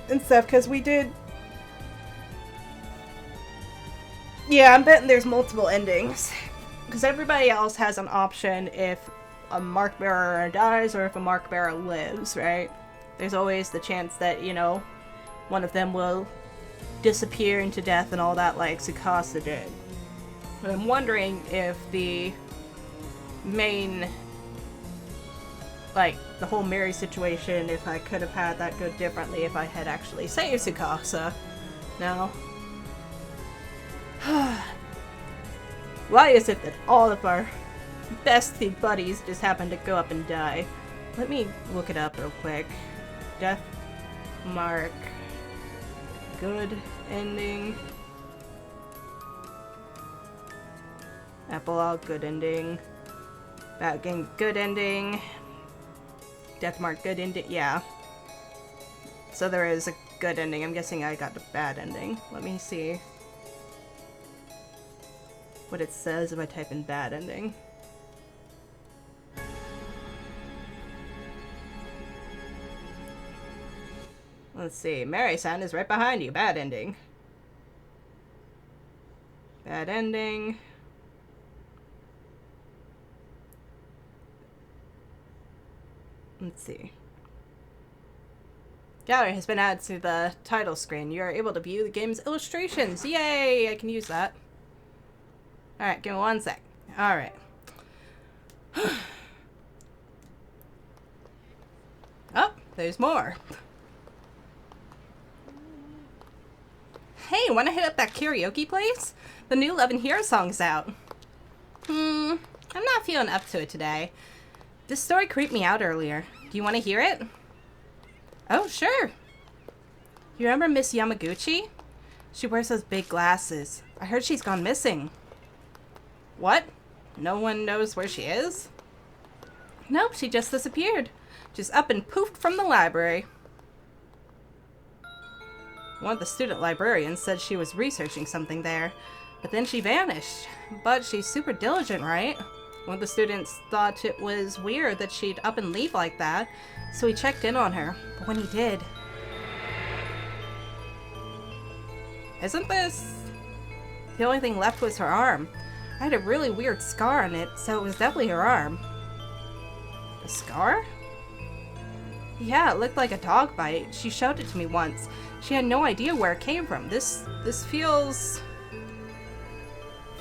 and stuff, because we did... Yeah, I'm betting there's multiple endings. Because everybody else has an option if a mark bearer dies or if a mark bearer lives, right? There's always the chance that, you know, one of them will disappear into death and all that like Tsukasa did. But I'm wondering if the main, like, the whole Mary situation, if I could have had that go differently if I had actually saved Tsukasa. No. Why is it that all of our bestie buddies just happen to go up and die? Let me look it up real quick. Death mark. Good ending. Epilogue, good ending. Bad game, good ending. Death mark, good ending. Yeah. So there is a good ending. I'm guessing I got the bad ending. Let me see what it says if I type in bad ending. Let's see. Mary-san is right behind you. Bad ending. Bad ending. Let's see. Gallery has been added to the title screen. You are able to view the game's illustrations. Yay! I can use that. Alright, give me 1 sec. Alright. Oh, there's more. Hey, wanna hit up that karaoke place? The new Love and Hero song's out. I'm not feeling up to it today. This story creeped me out earlier. Do you want to hear it? Oh, sure. You remember Miss Yamaguchi? She wears those big glasses. I heard she's gone missing. What? No one knows where she is? Nope, she just disappeared. Just up and poofed from the library. One of the student librarians said she was researching something there, but then she vanished. But she's super diligent, right? One of the students thought it was weird that she'd up and leave like that, so he checked in on her. But when he did... Isn't this... The only thing left was her arm. I had a really weird scar on it, so it was definitely her arm. A scar? Yeah, it looked like a dog bite. She showed it to me once. She had no idea where it came from. This feels...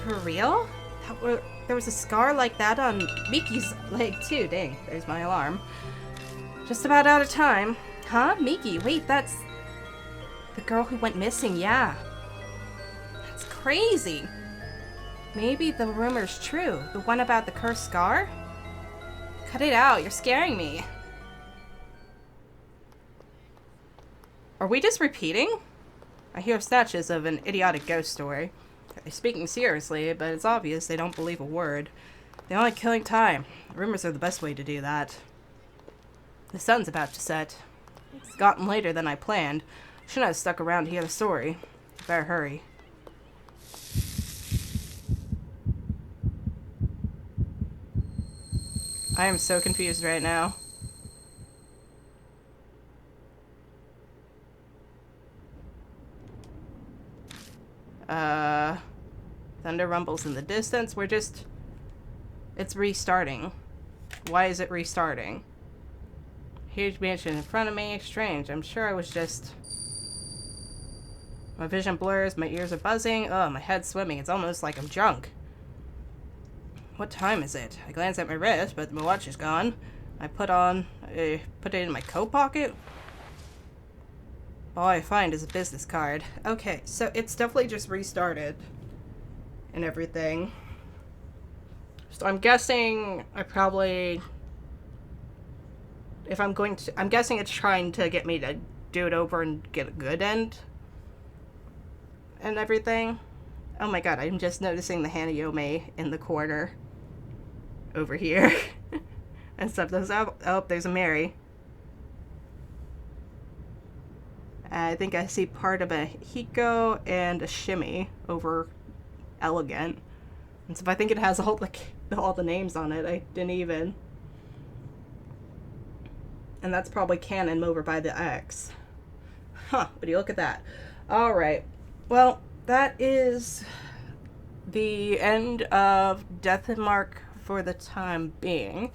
For real? There was a scar like that on Miki's leg too. Dang, there's my alarm. Just about out of time. Huh? Miki, wait, that's... The girl who went missing, yeah. That's crazy. Maybe the rumor's true. The one about the cursed scar? Cut it out, you're scaring me. Are we just repeating? I hear snatches of an idiotic ghost story. They're speaking seriously, but it's obvious they don't believe a word. They're only killing time. Rumors are the best way to do that. The sun's about to set. It's gotten later than I planned. Shouldn't have stuck around to hear the story. Better hurry. I am so confused right now. Thunder rumbles in the distance. It's restarting. Why is it restarting? Huge mansion in front of me. Strange. I'm sure I was just... My vision blurs. My ears are buzzing. Oh, my head's swimming. It's almost like I'm drunk. What time is it? I glance at my wrist, but my watch is gone. I put it in my coat pocket. All I find is a business card. Okay, so it's definitely just restarted and everything. So I'm guessing I probably... I'm guessing it's trying to get me to do it over and get a good end. And everything. Oh my god, I'm just noticing the Hanayome in the corner. Over here. And stuff. There's a Mary. I think I see part of a Hiko and a Shimi over Elegant. And so I think it has all the names on it. I didn't even. And that's probably canon over by the X. Huh, would you look at that? Alright. Well, that is the end of Death and Mark for the time being.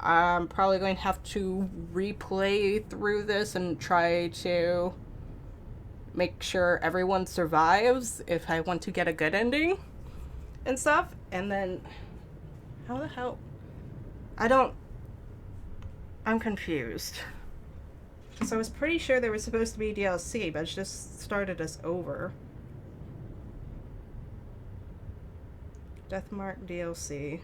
I'm probably going to have to replay through this and try to make sure everyone survives if I want to get a good ending and stuff. And then, how the hell? I'm confused. So I was pretty sure there was supposed to be DLC, but it just started us over. Deathmark DLC.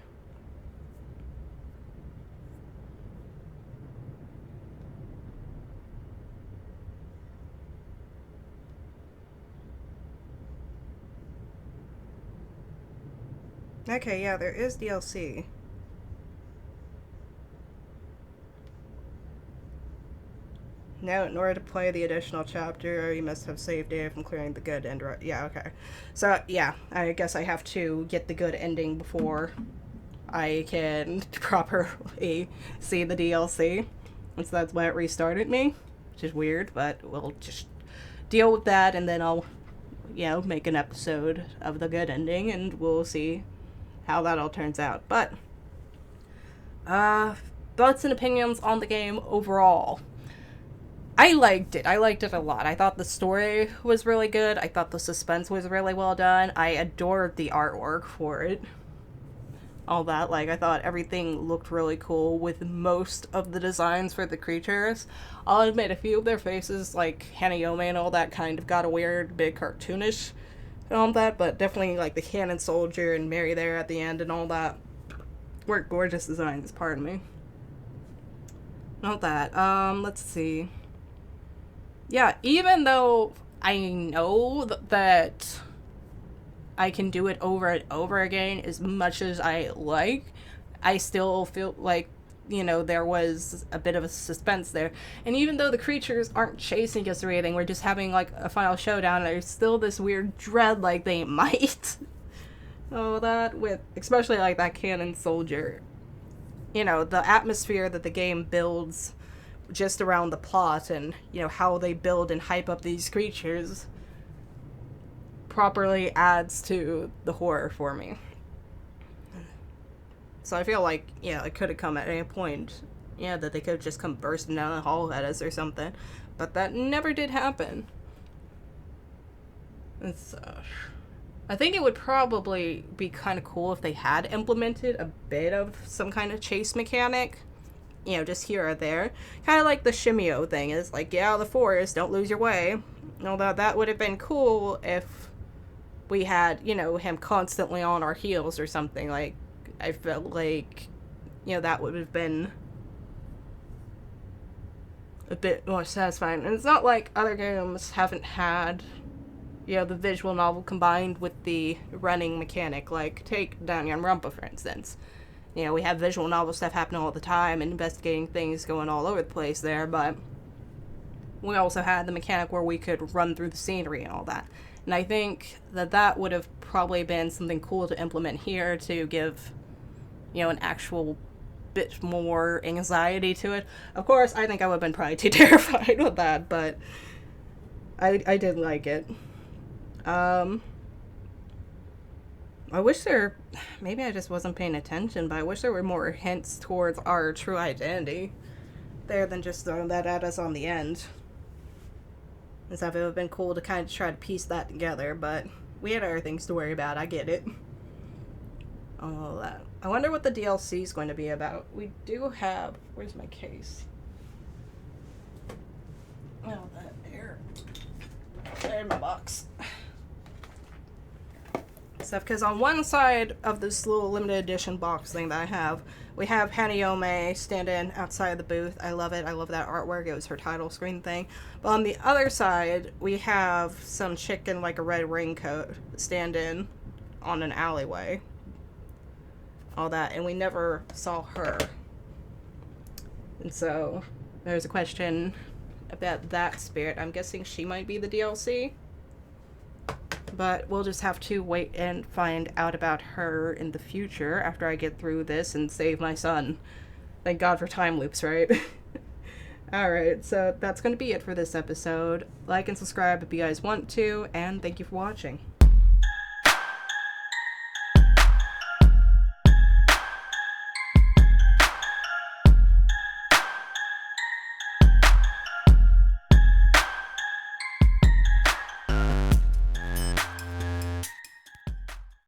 Okay, yeah, there is DLC. Now, in order to play the additional chapter, you must have saved data from clearing the good end. Yeah, okay. So, yeah, I guess I have to get the good ending before I can properly see the DLC. And so that's why it restarted me, which is weird, but we'll just deal with that, and then I'll, make an episode of the good ending, and we'll see how that all turns out. But, thoughts and opinions on the game overall. I liked it. I liked it a lot. I thought the story was really good. I thought the suspense was really well done. I adored the artwork for it. All that. I thought everything looked really cool with most of the designs for the creatures. I'll admit, a few of their faces, like Hanayome and all that, kind of got a weird, bit cartoonish and all that, but definitely, the Cannon Soldier and Mary there at the end and all that were gorgeous designs, pardon me. Not that. Let's see. Yeah, even though I know that I can do it over and over again as much as I like, I still feel like, there was a bit of a suspense there. And even though the creatures aren't chasing us or anything, we're just having, a final showdown, there's still this weird dread, they might. Oh, that with, especially, that Cannon Soldier. The atmosphere that the game builds just around the plot and, how they build and hype up these creatures properly adds to the horror for me. So I feel like, it could have come at any point, that they could have just come bursting down the hall at us or something, but that never did happen. And so, I think it would probably be kind of cool if they had implemented a bit of some kind of chase mechanic, just here or there. Kind of like the Shimi-o thing is, get out of the forest, don't lose your way. Although that would have been cool if we had, him constantly on our heels or something. I felt like, that would have been a bit more satisfying. And it's not like other games haven't had, the visual novel combined with the running mechanic. Take Danganronpa, for instance. We have visual novel stuff happening all the time and investigating things going all over the place there, but we also had the mechanic where we could run through the scenery and all that. And I think that would have probably been something cool to implement here to give, an actual bit more anxiety to it. Of course, I think I would have been probably too terrified with that, but I did like it. I wish maybe I just wasn't paying attention, but I wish there were more hints towards our true identity there than just throwing that at us on the end. And stuff, it would have been cool to kind of try to piece that together, but we had other things to worry about, I get it. All that. I wonder what the DLC is going to be about. We do have, where's my case? Oh, that there. There's my box. Stuff, because on one side of this little limited edition box thing that I have, we have Hanayome standing outside the booth. I love it. I love that artwork. It was her title screen thing. But on the other side, we have some chick in a red raincoat standing on an alleyway. All that, and we never saw her. And so there's a question about that spirit. I'm guessing she might be the DLC. But we'll just have to wait and find out about her in the future after I get through this and save my son. Thank God for time loops, right? Alright, so that's going to be it for this episode. Like and subscribe if you guys want to, and thank you for watching.